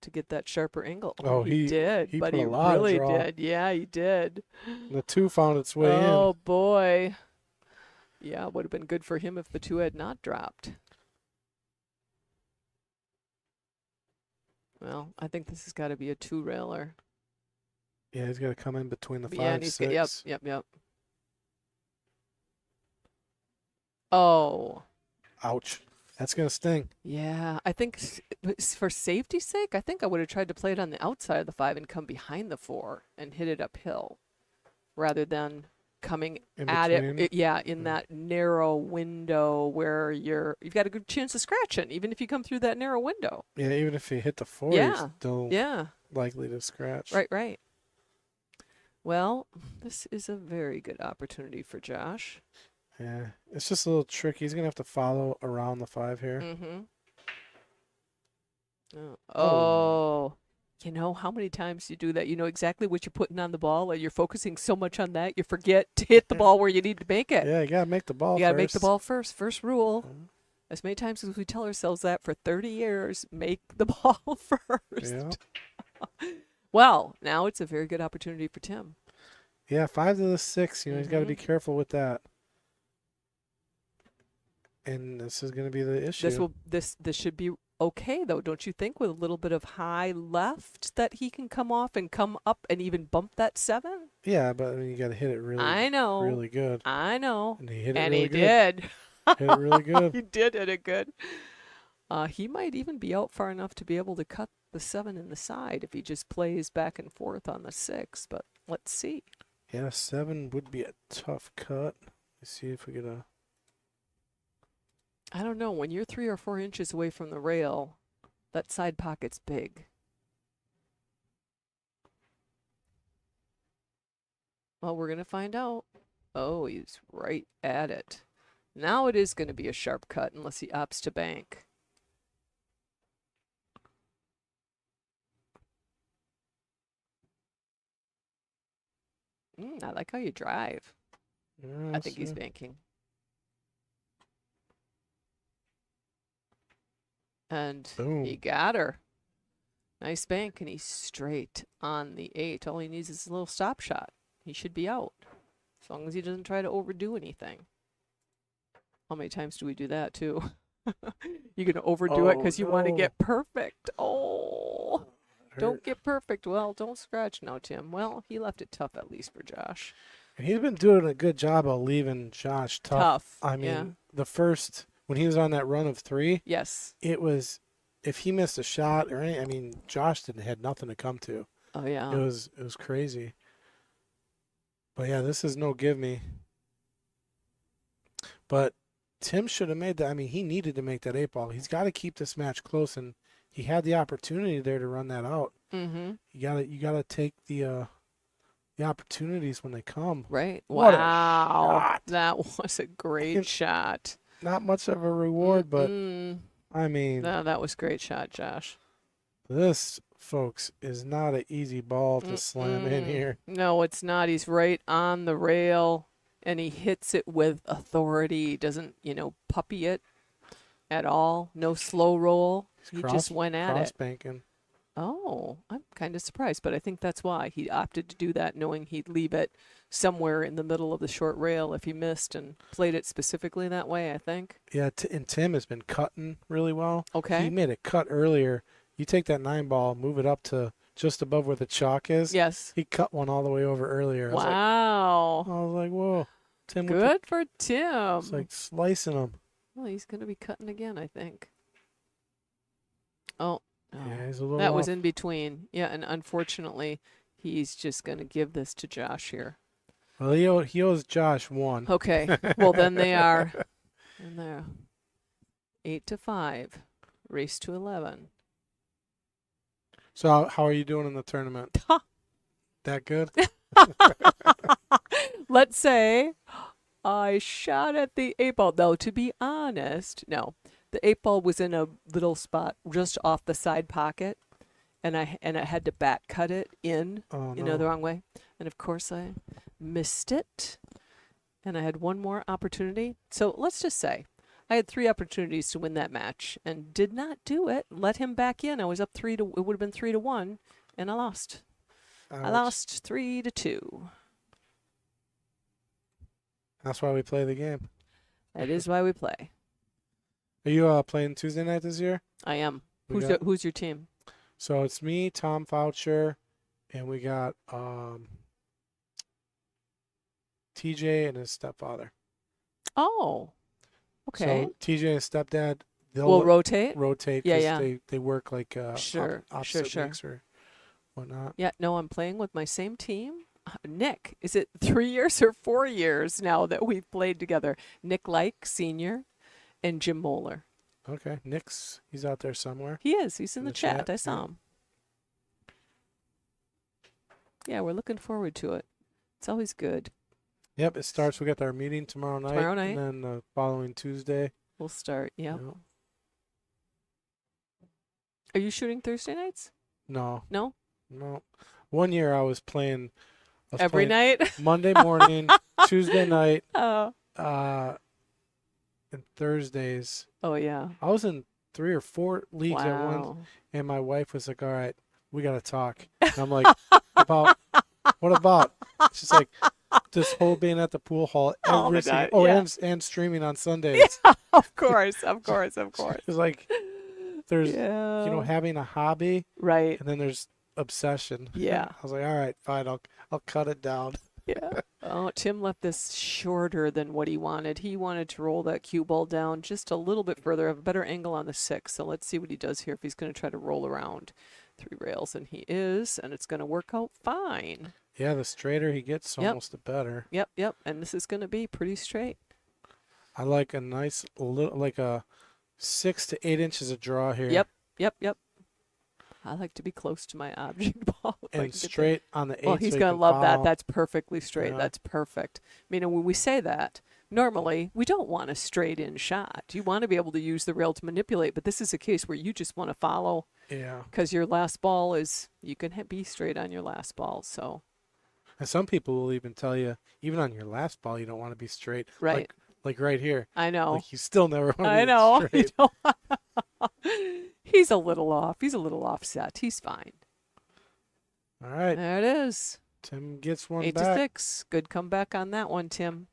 to get that sharper angle. Oh, he did, he but put he a lot of really draw. did. Yeah, he did. The 2 found its way Oh in. boy. Yeah, it would have been good for him if the 2 had not dropped. Well, I think this has got to be a 2-railer. Yeah, he's got to come in between the 5, Yeah, and he's 6. yep. Oh. Ouch. That's going to sting. Yeah, I think for safety's sake, I think I would have tried to play it on the outside of the 5 and come behind the 4 and hit it uphill rather than coming In at between. it. Yeah, in that narrow window where you've got a good chance of scratching, even if you come through that narrow window. Yeah, even if he hit the 4, he's Yeah, still Yeah, likely to scratch. right. Well, this is a very good opportunity for Josh. Yeah, it's just a little tricky. He's going to have to follow around the 5 here. Mm-hmm. Oh. You know how many times you do that? You know exactly what you're putting on the ball, and you're focusing so much on that you forget to hit the ball where you need to make it. Yeah, you gotta make the ball. You got to first. make the ball first. First rule. Mhm. As many times as we tell ourselves that for 30 years, make the ball first. Yeah. Well, now it's a very good opportunity for Tim. Yeah, 5 to the 6. You know, he's got to be careful with that. And this is going to be the issue. This should be okay though, don't you think? With a little bit of high left that he can come off and come up and even bump that 7. Yeah, but I mean, you got to hit it really, I know. really good. I know. And he hit it And really he good. did. Hit it really good. He did hit it good. He might even be out far enough to be able to cut the 7 in the side if he just plays back and forth on the 6. But let's see. Yeah, 7 would be a tough cut. Let's see if we get a. I don't know. When you're 3 or 4 inches away from the rail, that side pocket's big. Well, we're going to find out. Oh, he's right at it. Now it is going to be a sharp cut unless he opts to bank. I like how you drive. Yeah, I think he's see. banking. And Boom. he got her. Nice bank, and he's straight on the 8. All he needs is a little stop shot. He should be out, as long as he doesn't try to overdo anything. How many times do we do that, too? You're going to overdo it because you want to no. get perfect. Oh, don't Hurt. get perfect. Well, don't scratch now, Tim. Well, he left it tough, at least for Josh. And he's been doing a good job of leaving Josh tough. I mean, yeah. the first, when he was on that run of 3, Yes. it was, if he missed a shot or any, I mean, Josh had nothing to come to. Oh, yeah. It was crazy. But yeah, this is no give me. But Tim should have made that. I mean, he needed to make that 8 ball. He's got to keep this match close, and he had the opportunity there to run that out. Mm-hmm. You gotta take the opportunities when they come. Right. What a Wow. shot. That was a great shot. Not much of a reward, but Mm-mm. I mean, No, that was a great shot, Josh. this, folks, is not an easy ball to slam in here. No, it's not. He's right on the rail, and he hits it with authority. He doesn't, puppy it at all. No slow roll. He just went at Cross it. banking. Oh, I'm kind of surprised, but I think that's why he opted to do that, knowing he'd leave it somewhere in the middle of the short rail if he missed, and played it specifically that way, I think. Yeah, and Tim has been cutting really well. Okay. He made a cut earlier. You take that 9 ball, move it up to just above where the chalk is. Yes. He cut one all the way over earlier. Wow. I was like, whoa. Tim with Good for Tim. it's like slicing him. Well, he's going to be cutting again, I think. Oh, no. Yeah, he's a little That was off. in between. Yeah, and unfortunately, he's just going to give this to Josh here. Well, he owes Josh 1. Okay. Well, then they are. And they're 8-5. Race to 11. So how are you doing in the tournament? That good? Let's say I shot at the 8 ball. Though, to be honest, no. The 8 ball was in a little spot just off the side pocket, and I had to back cut it in, Oh, the wrong way. And of course I missed it. And I had one more opportunity. So let's just say I had 3 opportunities to win that match and did not do it. Let him back in. I was up it would have been 3-1, and I lost. I lost 3-2. That's why we play the game. That is why we play. Are you playing Tuesday night this year? I am. We got- Who's your team? So it's me, Tom Foucher, and we got TJ and his stepfather. Oh, okay. So TJ and his stepdad, they'll We'll rotate. rotate Yeah, 'cause yeah. they work like Sure, opposite sure. weeks or whatnot. Yeah, no, I'm playing with my same team. Nick, is it 3 years or 4 years now that we've played together? Nick Like, senior, and Jim Moeller. Okay, he's out there somewhere. He is. He's in In the the chat. chat, I saw yeah. him. Yeah, we're looking forward to it. It's always good. Yep, it starts. We got our meeting tomorrow night. Tomorrow night. And then the following Tuesday. We'll start. Yeah. you know. Are you shooting Thursday nights? No, No? no. One year I was playing. I was Every playing night? Monday morning, Tuesday night, Oh. uh, and Thursdays. Oh, yeah. I was in 3 or 4 leagues at once, Wow. and my wife was like, "All right, we gotta talk." And I'm like, "About what about?" She's like, "Just whole being at the pool hall All every the single. time, Oh, yeah. and streaming on Sundays." Of course, of course, of course. It's like there's Yeah. having a hobby, Right. and then there's obsession. Yeah. I was like, "All right, fine, I'll cut it down." Yeah. Oh, Tim left this shorter than what he wanted. He wanted to roll that cue ball down just a little bit further, have a better angle on the 6. So let's see what he does here if he's going to try to roll around 3 rails. And he is, and it's going to work out fine. Yeah, the straighter he gets, Yep. almost the better. Yep, yep. And this is going to be pretty straight. I like a nice little, like a 6 to 8 inches of draw here. Yep, yep, yep. I like to be close to my object ball. if I And can get straight on the 8. Well, he's so he going to can love that. follow. That's perfectly straight. Yeah. That's perfect. I mean, and when we say that, normally we don't want a straight in shot. You want to be able to use the rail to manipulate, but this is a case where you just want to follow Yeah. because your last ball is, you can be straight on your last ball. So, And some people will even tell you, even on your last ball, you don't want to be straight. right. Like right here. I know. Like you still never want to I be know. You straight. don't He's a little off. He's a little offset. He's fine. All right. There it is. Tim gets one 8 back. to 6. Good comeback on that one, Tim.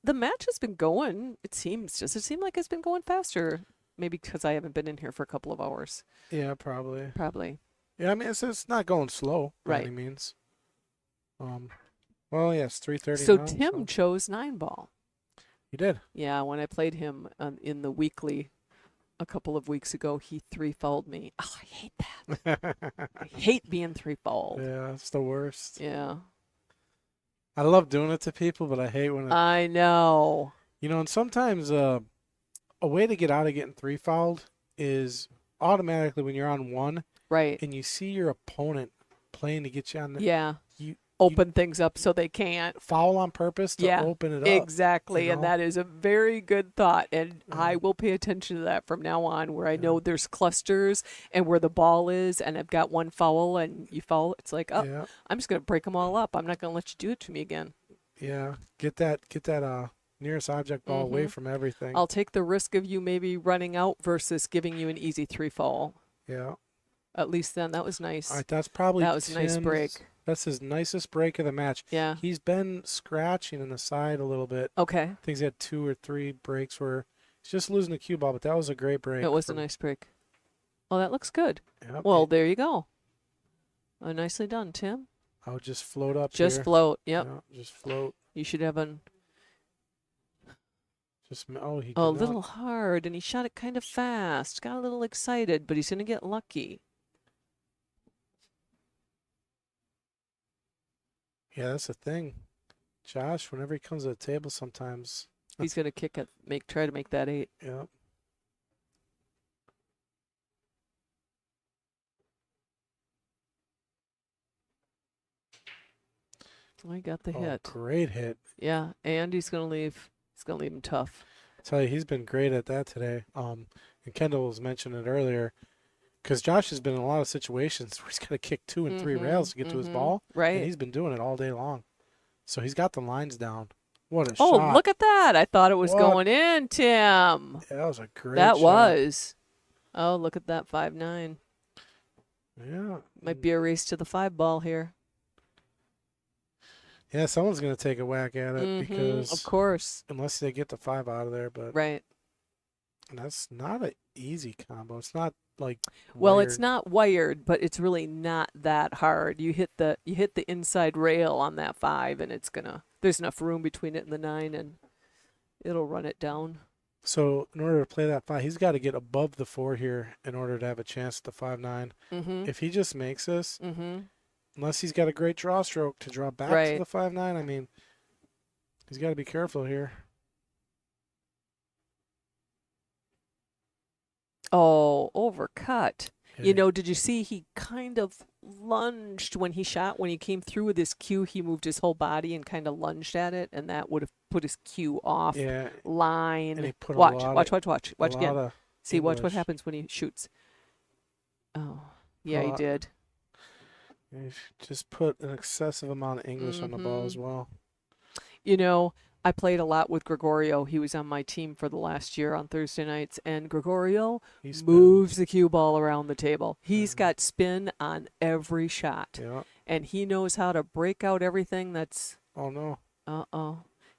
The match has been going. It seems. Does it seem like it's been going faster? Maybe because I haven't been in here for a couple of hours. Yeah, probably. Probably. Yeah, I mean it's not going slow by Right. any means. Well, yes, 3:30 So now, Tim chose 9 ball. He did. Yeah, when I played him in the weekly a couple of weeks ago, he 3-fouled me. Oh, I hate that. I hate being 3-fouled. Yeah, it's the worst. Yeah. I love doing it to people, but I hate when it, I know. and sometimes a way to get out of getting 3 fouled is automatically when you're on 1 Right. and you see your opponent playing to get you on the Yeah. you Open things up so they can't. foul on purpose to Yeah, open it up. Exactly. you And know? that is a very good thought. And Yeah. I will pay attention to that from now on where I Yeah. know there's clusters and where the ball is and I've got one foul and you foul. It's like, oh, Yeah, I'm just going to break them all up. I'm not going to let you do it to me again. yeah. Get that nearest object ball away Mhm. from everything. I'll take the risk of you maybe running out versus giving you an easy 3-foul. Yeah. At least then that was nice. All right, that's probably That was a nice Tim's- break. That's his nicest break of the match. Yeah. He's been scratching in the side a little bit. Okay. I think he's had 2 or 3 breaks where he's just losing the cue ball, but that was a great break. It was a from- nice break. Well, that looks good. Yep. Well, there you go. Nicely done, Tim. I would just float up Just here. float. Yep. Yeah, just float. You should have an He a did little not. hard, and he shot it kind of fast. Got a little excited, but he's going to get lucky. Yeah, that's the thing. Josh, whenever he comes to the table sometimes, He's going to kick it, try to make that 8. yeah. I got the Oh, hit. great hit. Yeah, and he's going to leave. He's going to leave him tough. Tell you, he's been great at that today. And Kendall was mentioning it earlier, because Josh has been in a lot of situations where he's got to kick 2 and 3 rails to get to his ball, and Right. he's been doing it all day long. So he's got the lines down. What a Oh, shot! look at that. I thought it was What? going in, Tim. Yeah, that was a great. That shot. was. Oh, look at that 5-9. Yeah. Might be a race to the 5 ball here. Yeah, someone's gonna take a whack at it Of because course. unless they get the 5 out of there, but Right. that's not an easy combo. It's not like Well, it's wired. not wired, but it's really not that hard. You hit the inside rail on that 5, and it's gonna. There's enough room between it and the 9, and it'll run it down. So in order to play that 5, he's got to get above the 4 here in order to have a chance at the 5-9. Mm-hmm. If he just makes this, Mm-hmm. unless he's got a great draw stroke to draw back to Right. the 5-9, I mean, he's got to be careful here. Oh, overcut. Yeah. You know, did you see he kind of lunged when he shot? When he came through with his cue, he moved his whole body and kind of lunged at it, and that would have put his cue off Yeah, line. and he put Watch a lot again. of See, watch what English. happens when he shoots. Oh, yeah, he Uh, did. You just put an excessive amount of English on the ball as well. You know, I played a lot with Gregorio. He was on my team for the last year on Thursday nights, and Gregorio moves the cue ball around the table. He's got spin on every shot, and he knows how to break out everything that's. Oh no.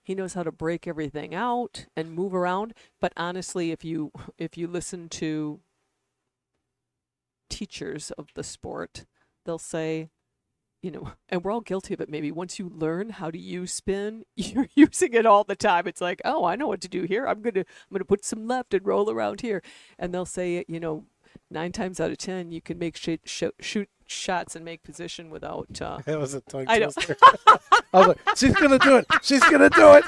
He knows how to break everything out and move around. But honestly, if you listen to teachers of the sport, they'll say, you know, and we're all guilty of it maybe, once you learn how to use spin, you're using it all the time. It's like, oh, I know what to do here. I'm gonna put some left and roll around here. And they'll say, you know, 9 times out of 10 you can make shoot shots and make position without That was a tongue I know. twister. I was like, she's gonna do it. She's gonna do it.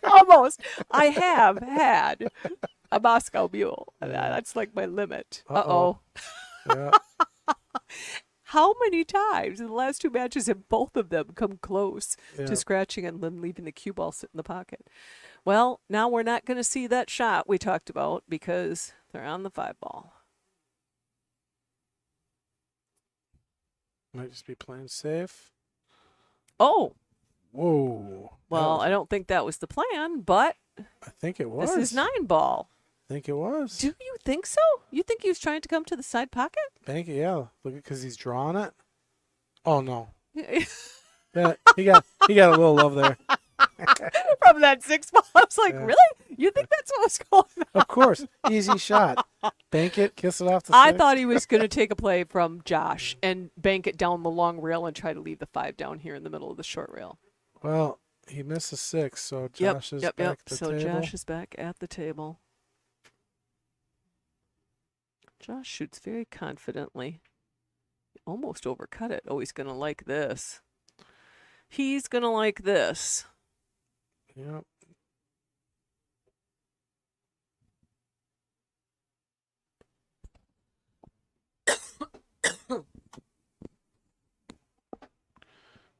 Almost. I have had a Moscow Mule. That's like my limit. Uh-oh. Yeah. How many times in the last 2 matches have both of them come close to scratching and then leaving the cue ball sit in the pocket? Well, now we're not going to see that shot we talked about because they're on the 5 ball. Might just be playing safe. Oh. Whoa. Well, I don't think that was the plan, but I think it was. this is 9 ball. I think it was. Do you think so? You think he was trying to come to the side pocket? Thank you. Yeah. Look, because he's drawing it. Oh no. Yeah, he got a little love there. From that 6 ball, I was like, really? You think that's what was going on? Of course, easy shot. Bank it, kiss it off the. I 6. thought he was going to take a play from Josh and bank it down the long rail and try to leave the 5 down here in the middle of the short rail. Well, he missed a 6, so Josh is back at the so table. Josh is back at the table. Josh shoots very confidently. Almost overcut it. Oh, he's going to like this. He's going to like this. Yep. All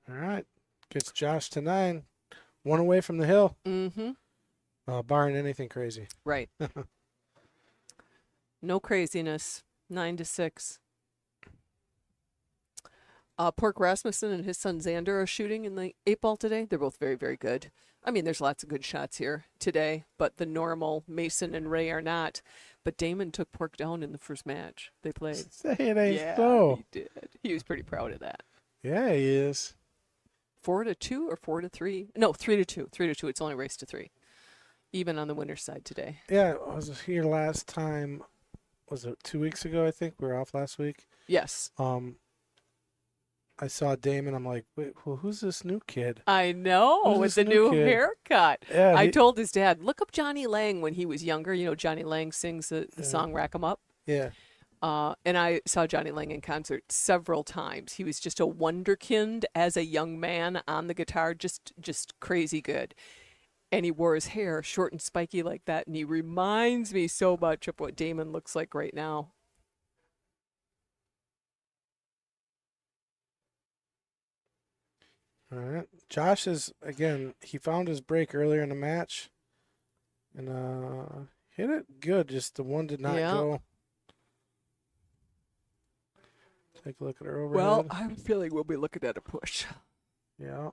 right. Gets Josh to 9. 1 away from the hill. Mm-hmm. Barring anything crazy. Right. No craziness. 9-6. Pork Rasmussen and his son Xander are shooting in the 8 ball today. They're both very, very good. I mean, there's lots of good shots here today, but the normal Mason and Ray are not. But Damon took Pork down in the first match they played. Say it ain't Yeah, so. he did. He was pretty proud of that. Yeah, he is. 4-2 or 4-3? No, 3-2. 3-2. It's only race to 3. Even on the winner's side today. Yeah, I was here last time. Was it 2 weeks ago? I think we were off last week. Yes. I saw Damon. I'm like, wait, well, who's this new kid? I know, Who's with this the new kid? haircut. Yeah, I told his dad, look up Johnny Lang when he was younger. You know, Johnny Lang sings the song Rack 'em Up. Yeah. And I saw Johnny Lang in concert several times. He was just a wonderkind as a young man on the guitar, just crazy good. And he wore his hair short and spiky like that, and he reminds me so much of what Damon looks like right now. All right. Josh is, again, he found his break earlier in the match and hit it good. Just the one did not go. Take a look at her overhead. Well, I have a feeling we'll be looking at a push. Yeah.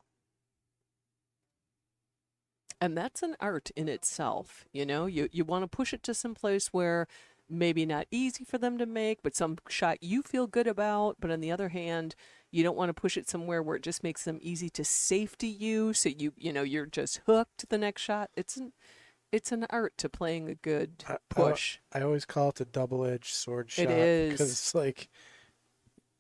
And that's an art in itself. You know, you want to push it to some place where maybe not easy for them to make, but some shot you feel good about. But on the other hand, you don't want to push it somewhere where it just makes them easy to safety you. So you know, you're just hooked the next shot. It's an art to playing a good push. I always call it the double-edged sword shot. It is. Because it's like,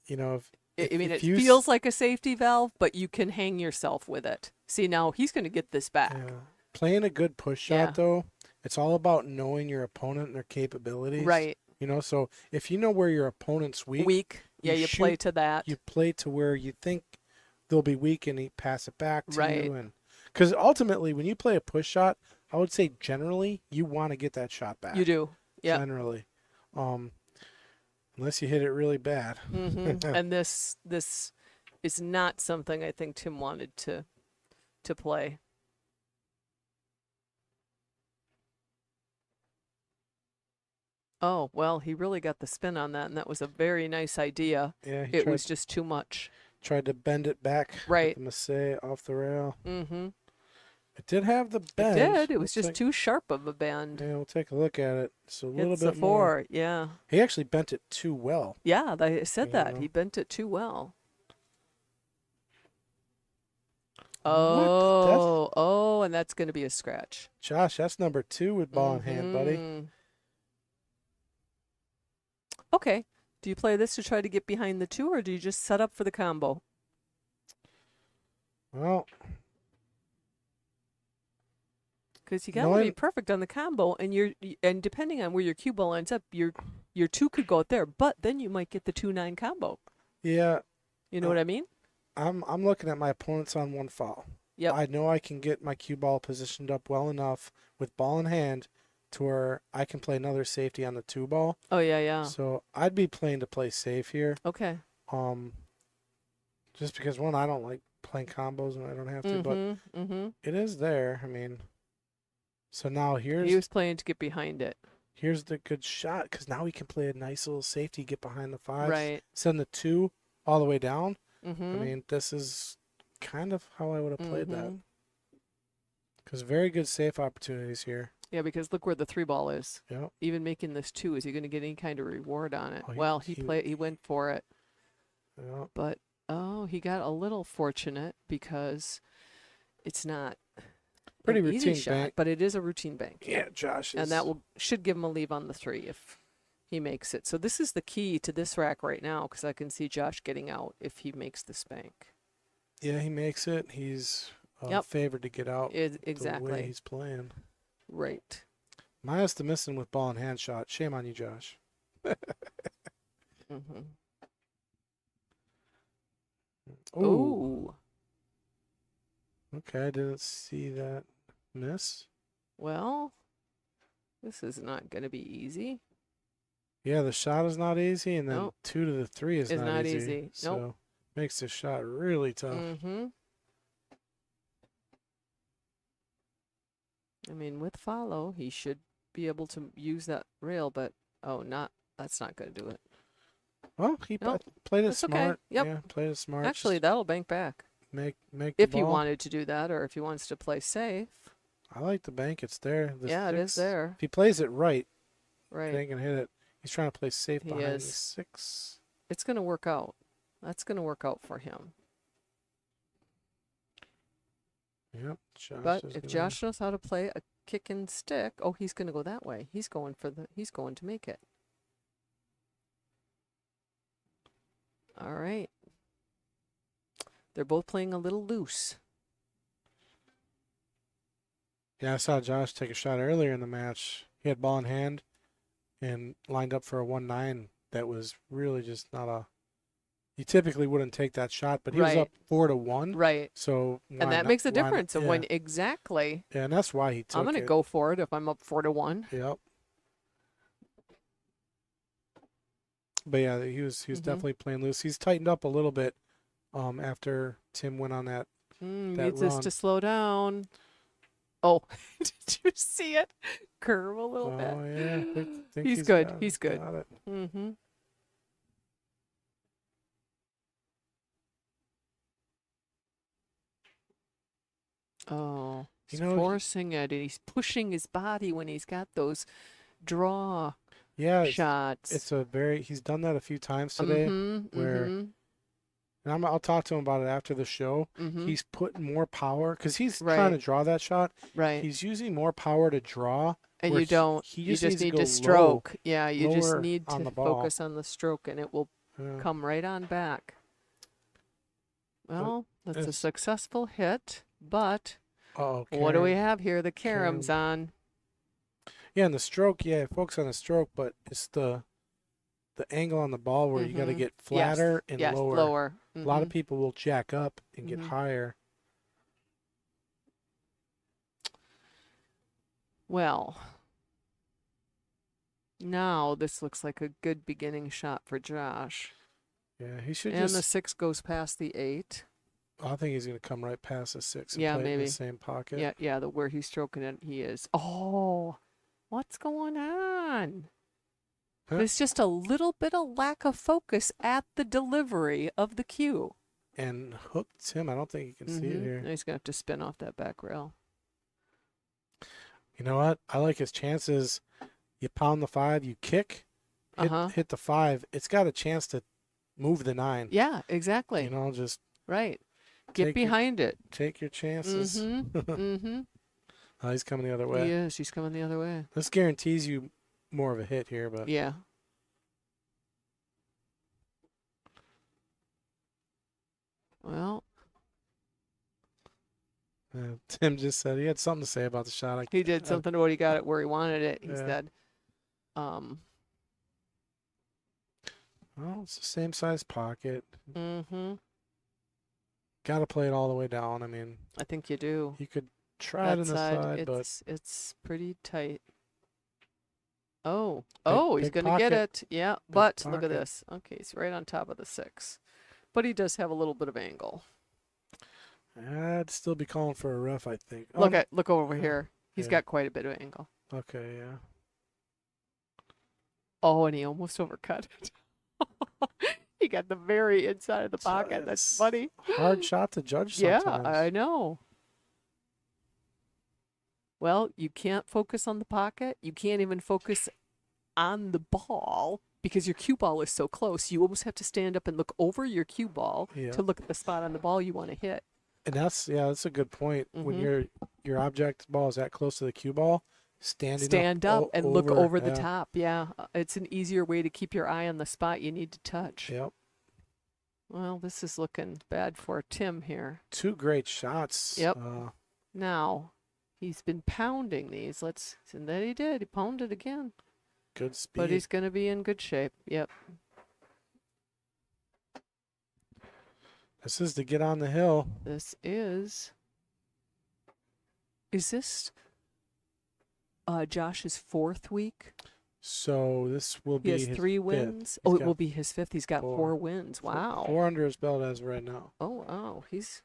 you know, it feels like a safety valve, but you can hang yourself with it. See, now he's going to get this back. Yeah. Playing a good push shot, though, it's all about knowing your opponent and their capabilities. Right. You know, so if you know where your opponent's weak. Yeah, you play to that. You play to where you think they'll be weak and you pass it back to Right. you. And because ultimately, when you play a push shot, I would say generally you want to get that shot back. You do. Yeah. Generally. Unless you hit it really bad. Mm-hmm. And this is not something I think Tim wanted to play. Oh, well, he really got the spin on that, and that was a very nice idea. Yeah, he It was just too much. tried to bend it back Right. with the masse off the rail. Mm-hmm. It did have the It bend. did. It We'll was just take- too sharp of a bend. Yeah, we'll take a look at it. It's a little Hits the bit more. four. Yeah. He actually bent it too well. Yeah, I said You that. know. He bent it too well. What? Oh, and that's going to be a scratch. Josh, that's number 2 with ball in hand, buddy. Mhm. Okay. Do you play this to try to get behind the 2, or do you just set up for the combo? Well, Because you got to be Knowing- perfect on the combo, and depending on where your cue ball ends up, your 2 could go out there, but then you might get the 2-9 combo. yeah, You know what I mean? I'm looking at my opponents on one foul. Yep. I know I can get my cue ball positioned up well enough with ball in hand to where I can play another safety on the 2 ball. Oh yeah, yeah. So I'd be playing to play safe here. Okay. Just because one, I don't like playing combos and I don't have to, but Mm-hmm. it is there. I mean, so now He here's was playing to get behind it. the good shot because now we can play a nice little safety, get behind the 5, Right. send the 2 all the way down. Mm-hmm. I mean, this is kind of how I would have played that. Mhm. Because very good safe opportunities here. Yeah, because look where the 3 ball is. Yep. Even making this 2, is he going to get any kind of reward on it? Oh, Well, he went for it, Yep. but he got a little fortunate because it's not Pretty an easy routine shot, bank. but it is a routine bank. Yeah, Josh is. And that should give him a leave on the 3 if he makes it. So this is the key to this rack right now, because I can see Josh getting out if he makes this bank. Yeah, he makes it. He's Yep. favored to get out the way Exactly. he's playing. Right. Minus the missing with ball and hand shot. Shame on you, Josh. Mm-hmm. Ooh. Ooh. Okay, I didn't see that miss. Well, this is not going to be easy. Yeah, the shot is not easy, and then Nope. 2 to the 3 is It's not easy. easy. So Nope. makes the shot really tough. Mm-hmm. I mean, with follow, he should be able to use that rail, but that's not going to do it. Well, he Nope. played it That's okay. smart. Yep. Yeah, played it smart. Actually, Just that'll bank back make the if he ball. wanted to do that, or if he wants to play safe. I like the bank. It's there. The Yeah, it is 6. there. If he plays it right, Right. they can hit it. He's trying to play safe He behind is. the 6. It's going to work out. That's going to work out for him. Yep. Josh But is if gonna- Josh knows how to play a kick and stick, he's going to go that way. He's going to make it. All right. They're both playing a little loose. Yeah, I saw Josh take a shot earlier in the match. He had ball in hand and lined up for a 1-9 that was really just not a. You typically wouldn't take that shot, but he was Right. up 4-1. Right. So And that makes a difference. And Yeah. when exactly, Yeah, and that's why he took I'm going to it. go for it if I'm up 4-1. Yep. But yeah, he was Mhm. definitely playing loose. He's tightened up a little bit after Tim went on that. That Needs this run. to slow down. Oh, did you see it? Curve a little bit. Oh yeah, I think He's good. got- He's good. got it. Mm-hmm. Oh, he's You know, he- forcing it, and he's pushing his body when he's got those draw Yeah, shots. it's a very. He's done that a few times today, where- and I'll talk to him about it after the show. He's putting more power because he's trying to Right. draw that shot. right, He's using more power to draw. and where you don't. he You just just needs to need go to low, stroke. Yeah, you just lower need on to the ball. focus on the stroke, and it will Yeah. come right on back. Well, that's a it's- successful hit, but Oh, what do we Karen. have here? The carom's on. Yeah, and the stroke. Yeah, focus on the stroke, but it's the angle on the ball where you got to Mhm. get Yes, flatter and yes, lower. lower. A lot of Mhm. people will jack up and get Mhm. higher. Well, now this looks like a good beginning shot for Josh. Yeah, he should And the just. 6 goes past the 8. I think he's going to come right past the 6 and Yeah, play it in maybe. the same pocket. Yeah, where he's stroking it, he is. Oh, what's going on? There's just a little bit of lack of focus at the delivery of the cue. And hooked him. I don't think you can see it here. Now he's going to have to spin off that back rail. You know what? I like his chances. You pound the 5, you kick, hit the 5. It's got a chance to move the 9. Yeah, exactly. You know, just right. Get behind it. Take your chances. Mm-hmm. Oh, he's coming the other way. He is. He's coming the other way. This guarantees you more of a hit here, but Yeah. Well, Tim just said he had something to say about the shot. he did something to what he got it where he wanted it. He Yeah. said, Well, it's the same size pocket. mm-hmm. Got to play it all the way down. I mean, I think you do. you could try it in the side, but it's pretty tight. Oh, he's big going to get pocket. it. Yeah, but look pocket. at this. Okay, he's right on top of the 6. But he does have a little bit of angle. I'd still be calling for a rough, I think. Look over yeah, here. He's yeah. got quite a bit of angle. Okay, yeah. Oh, and he almost overcut it. He got the very inside of the pocket. That's It's funny. Hard shot to judge Yeah, sometimes. I know. Well, you can't focus on the pocket. You can't even focus on the ball because your cue ball is so close. You almost have to stand up and look over your cue ball Yeah. to look at the spot on the ball you want to hit. And that's a good point. When Mhm. your object ball is that close to the cue ball, Stand up and look over the yeah. top. Yeah, it's an easier way to keep your eye on the spot you need to touch. Yep. Well, this is looking bad for Tim here. 2 great shots. Yep. Now, he's been pounding these. And that he did. He pounded again. Good speed. But he's going to be in good shape. Yep. This is to get on the hill. This is. Is this Josh's 4th week? So this will He be has his 3 fifth. wins. He's It got will be his 5th. He's got 4. 4 wins. Wow. 4 under his belt as of right now. Oh, wow. He's.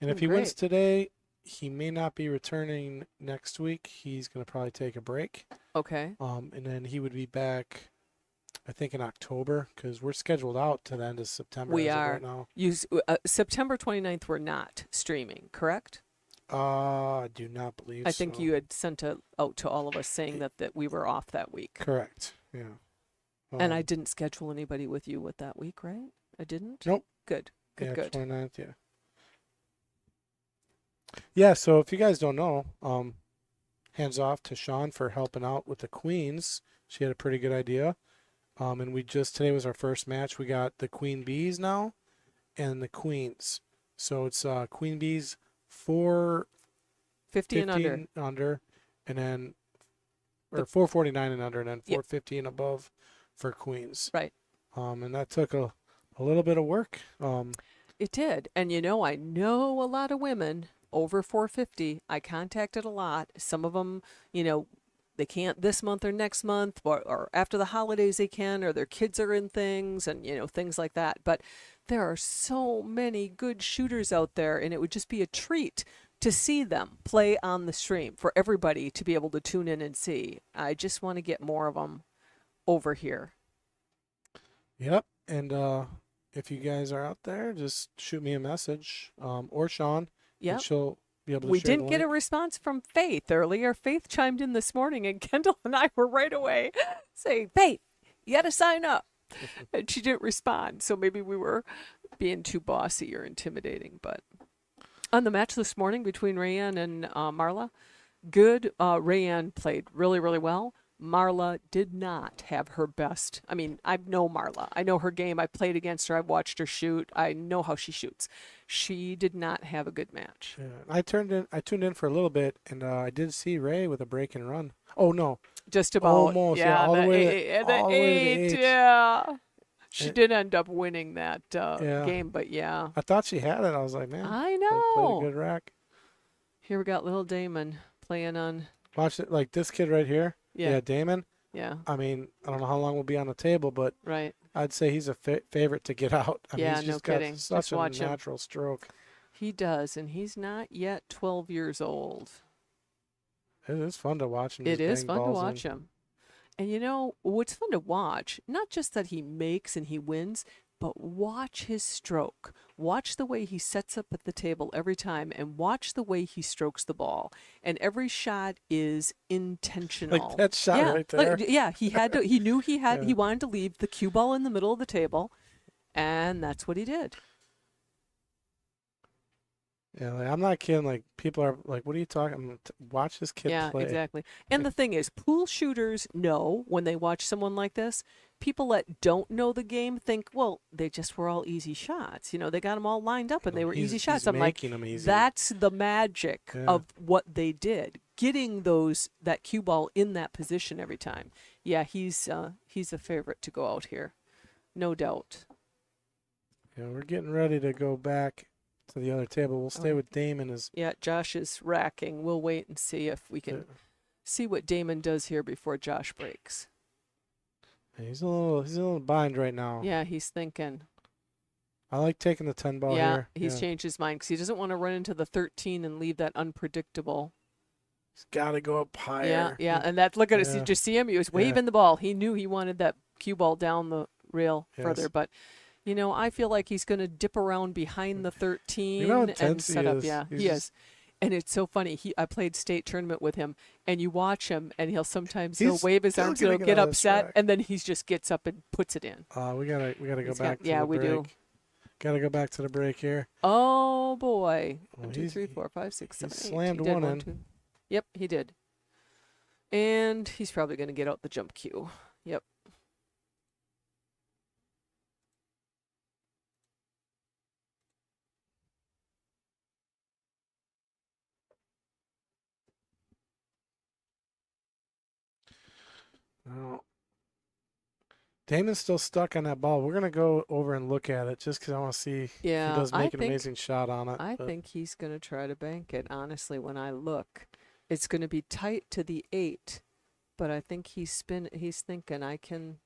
And if doing he wins great. today, he may not be returning next week. He's going to probably take a break. Okay. And then he would be back, I think, in October because we're scheduled out to the end of September. We as of are. right now. September 29th, we're not streaming, correct? I do not believe. I think so. you had sent out to all of us saying that we were off that week. Correct. Yeah. And I didn't schedule anybody with you with that week, right? I didn't? Nope. Good. Good, Yeah, good. 29th, yeah. Yeah, so if you guys don't know, hands off to Sean for helping out with the Queens. She had a pretty good idea. And today was our first match. We got the Queen Bees now and the Queens. So it's Queen Bees 50 and under. and then, or 449 and under, and then Yep. 450 and above for Queens. Right. And that took a little bit of work. It did. And I know a lot of women over 450. I contacted a lot. Some of them, they can't this month or next month, or after the holidays they can, or their kids are in things and, things like that. But there are so many good shooters out there, and it would just be a treat to see them play on the stream for everybody to be able to tune in and see. I just want to get more of them over here. Yep. And if you guys are out there, just shoot me a message, or Sean. Yeah. And she'll be able to We share didn't get a response from Faith earlier. Faith chimed in this morning, and Kendall and I were right away saying, Faith, you got to sign up. And she didn't respond. So maybe we were being too bossy or intimidating. But on the match this morning between Rayanne and Marla, good. Rayanne played really, really well. Marla did not have her best. I mean, I know Marla. I know her game. I played against her. I've watched her shoot. I know how she shoots. She did not have a good match. Yeah. I tuned in for a little bit, and I did see Ray with a break and run. Oh no, Just about. Almost, yeah, all the way to the- all the way to the 8. Yeah. She And- did end up winning that Yeah. game, but yeah. I thought she had it. I was like, man, I they played a know. good rack. Here we got little Damon playing on. Watch it, like this kid right here. Yeah. Damon. Yeah. I mean, I don't know how long we'll be on the table, but Right. I'd say he's a favorite to get out. I mean, Yeah, he's no just got kidding. such Just a watch him. natural stroke. He does, and he's not yet 12 years old. It is fun to watch him. It just is bang fun to balls watch in. him. And you know, what's fun to watch, not just that he makes and he wins, but watch his stroke. Watch the way he sets up at the table every time and watch the way he strokes the ball. And every shot is intentional. Like that shot yeah, right there. yeah, he had to, he knew he Yeah. wanted to leave the cue ball in the middle of the table, and that's what he did. Yeah, like, I'm not kidding. Like people are like, "What are you talking?" Watch this kid Yeah, play. exactly. And the thing is, pool shooters know when they watch someone like this. People that don't know the game think, well, they just were all easy shots. You know, they got them all lined up and they were easy shots. He's I'm like, making them easy. that's the magic Yeah. of what they did, getting that cue ball in that position every time. Yeah, he's a favorite to go out here, no doubt. Yeah, we're getting ready to go back to the other table. We'll stay with Damon as Yeah, Josh is racking. We'll wait and see if we can see what Damon does here before Josh breaks. he's a little bind right now. Yeah, he's thinking. I like taking the 10 ball Yeah, here. he's changed his mind because he doesn't want to run into the 13 and leave that unpredictable. He's got to go up higher. Yeah, yeah, and that look at us. Yeah. Just see him. He was waving the ball. He knew he wanted that cue ball down the rail further, Yes. but. You know, I feel like he's going to dip around behind the 13 You know how and intense he set up. is. Yeah, He's he just- is. And it's so funny. I played state tournament with him, and you watch him, and he'll He's wave his still arms, and he'll getting get out of his upset, track. and then he just gets up and puts it in. We gotta go He's back. got- To yeah, the we break. do. Gotta go back to the break here. Oh boy! Well, 1, 2, he's- 3, 4, 5, 6, 7, 8. slammed He did one in. 2. Yep, he did. And he's probably going to get out the jump cue. Yep. No. Damon's still stuck on that ball. We're gonna go over and look at it just because I want to see if Yeah, he does I make an think- amazing shot on it. I but think he's going to try to bank it. Honestly, when I look, it's going to be tight to the 8, but I think he's thinking I can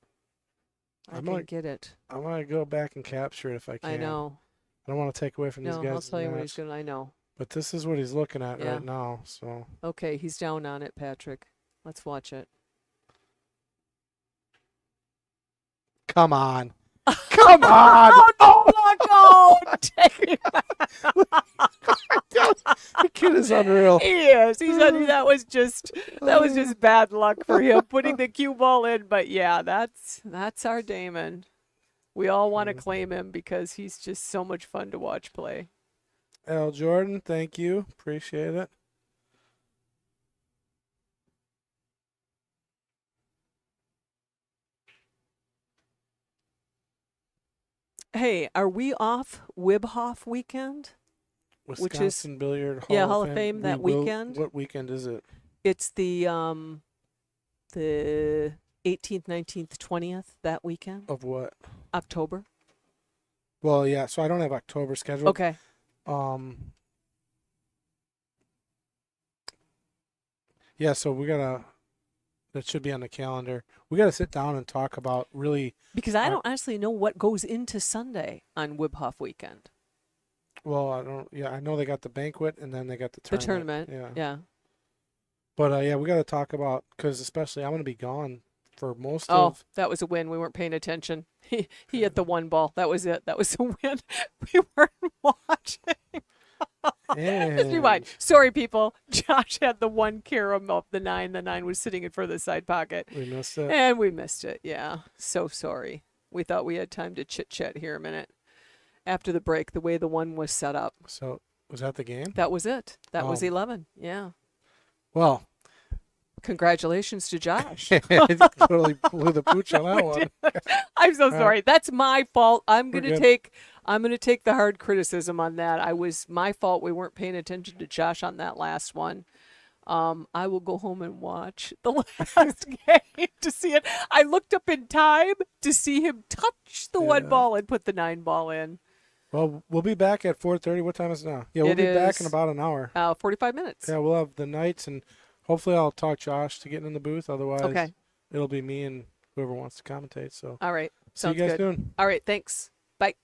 get it. I'm gonna go back and capture it if I can. I know. I don't want to take away from these No, guys. I'll tell you what he's going to. I know. But this is what he's looking at Yeah. right now. So Okay, he's down on it, Patrick. Let's watch it. come on, come on! Oh, Dave. The kid is unreal. He is. That was just bad luck for him putting the cue ball in. But yeah, that's our Damon. We all want to claim him because he's just so much fun to watch play. L. Jordan, thank you. Appreciate it. Hey, are we off Wibhoff weekend? Wisconsin Billiard Hall of Fame that We will- weekend. What weekend is it? It's the 18th, 19th, 20th that weekend, Of what? October. Well, yeah. So I don't have October scheduled. Okay. Yeah. So that should be on the calendar. We gotta sit down and talk about really. Because I don't honestly know what goes into Sunday on Wibhoff weekend. Well, I don't. Yeah, I know they got the banquet and then they got the The tournament. tournament. Yeah. Yeah. But yeah, we got to talk about because especially I'm going to be gone for most Oh, of. that was a win. We weren't paying attention. He hit the one ball. That was it. That was a win. We weren't watching. Just rewind. Sorry, people. Josh had the one carom of the 9. The 9 was sitting in front of the side pocket. We missed it. And we missed it. Yeah. So sorry. We thought we had time to chit chat here a minute. After the break, the way the 1 was set up. So was that the game? That was it. That was Oh. 11. Yeah. Well, Congratulations to Josh. totally blew the pooch on that one. I'm so sorry. That's my fault. I'm We're gonna good. take the hard criticism on that. I was my fault. We weren't paying attention to Josh on that last one. I will go home and watch the last game to see it. I looked up in time to see him touch the 1 Yeah. ball and put the 9 ball in. Well, we'll be back at 4:30. What time is it now? Yeah, we'll It be back in is- about an hour. 45 minutes. Yeah, we'll have the nights and hopefully I'll talk Josh to get in the booth. Otherwise, Okay. it'll be me and whoever wants to commentate. So All right. see you Sounds guys good. soon. All right. Thanks. Bye.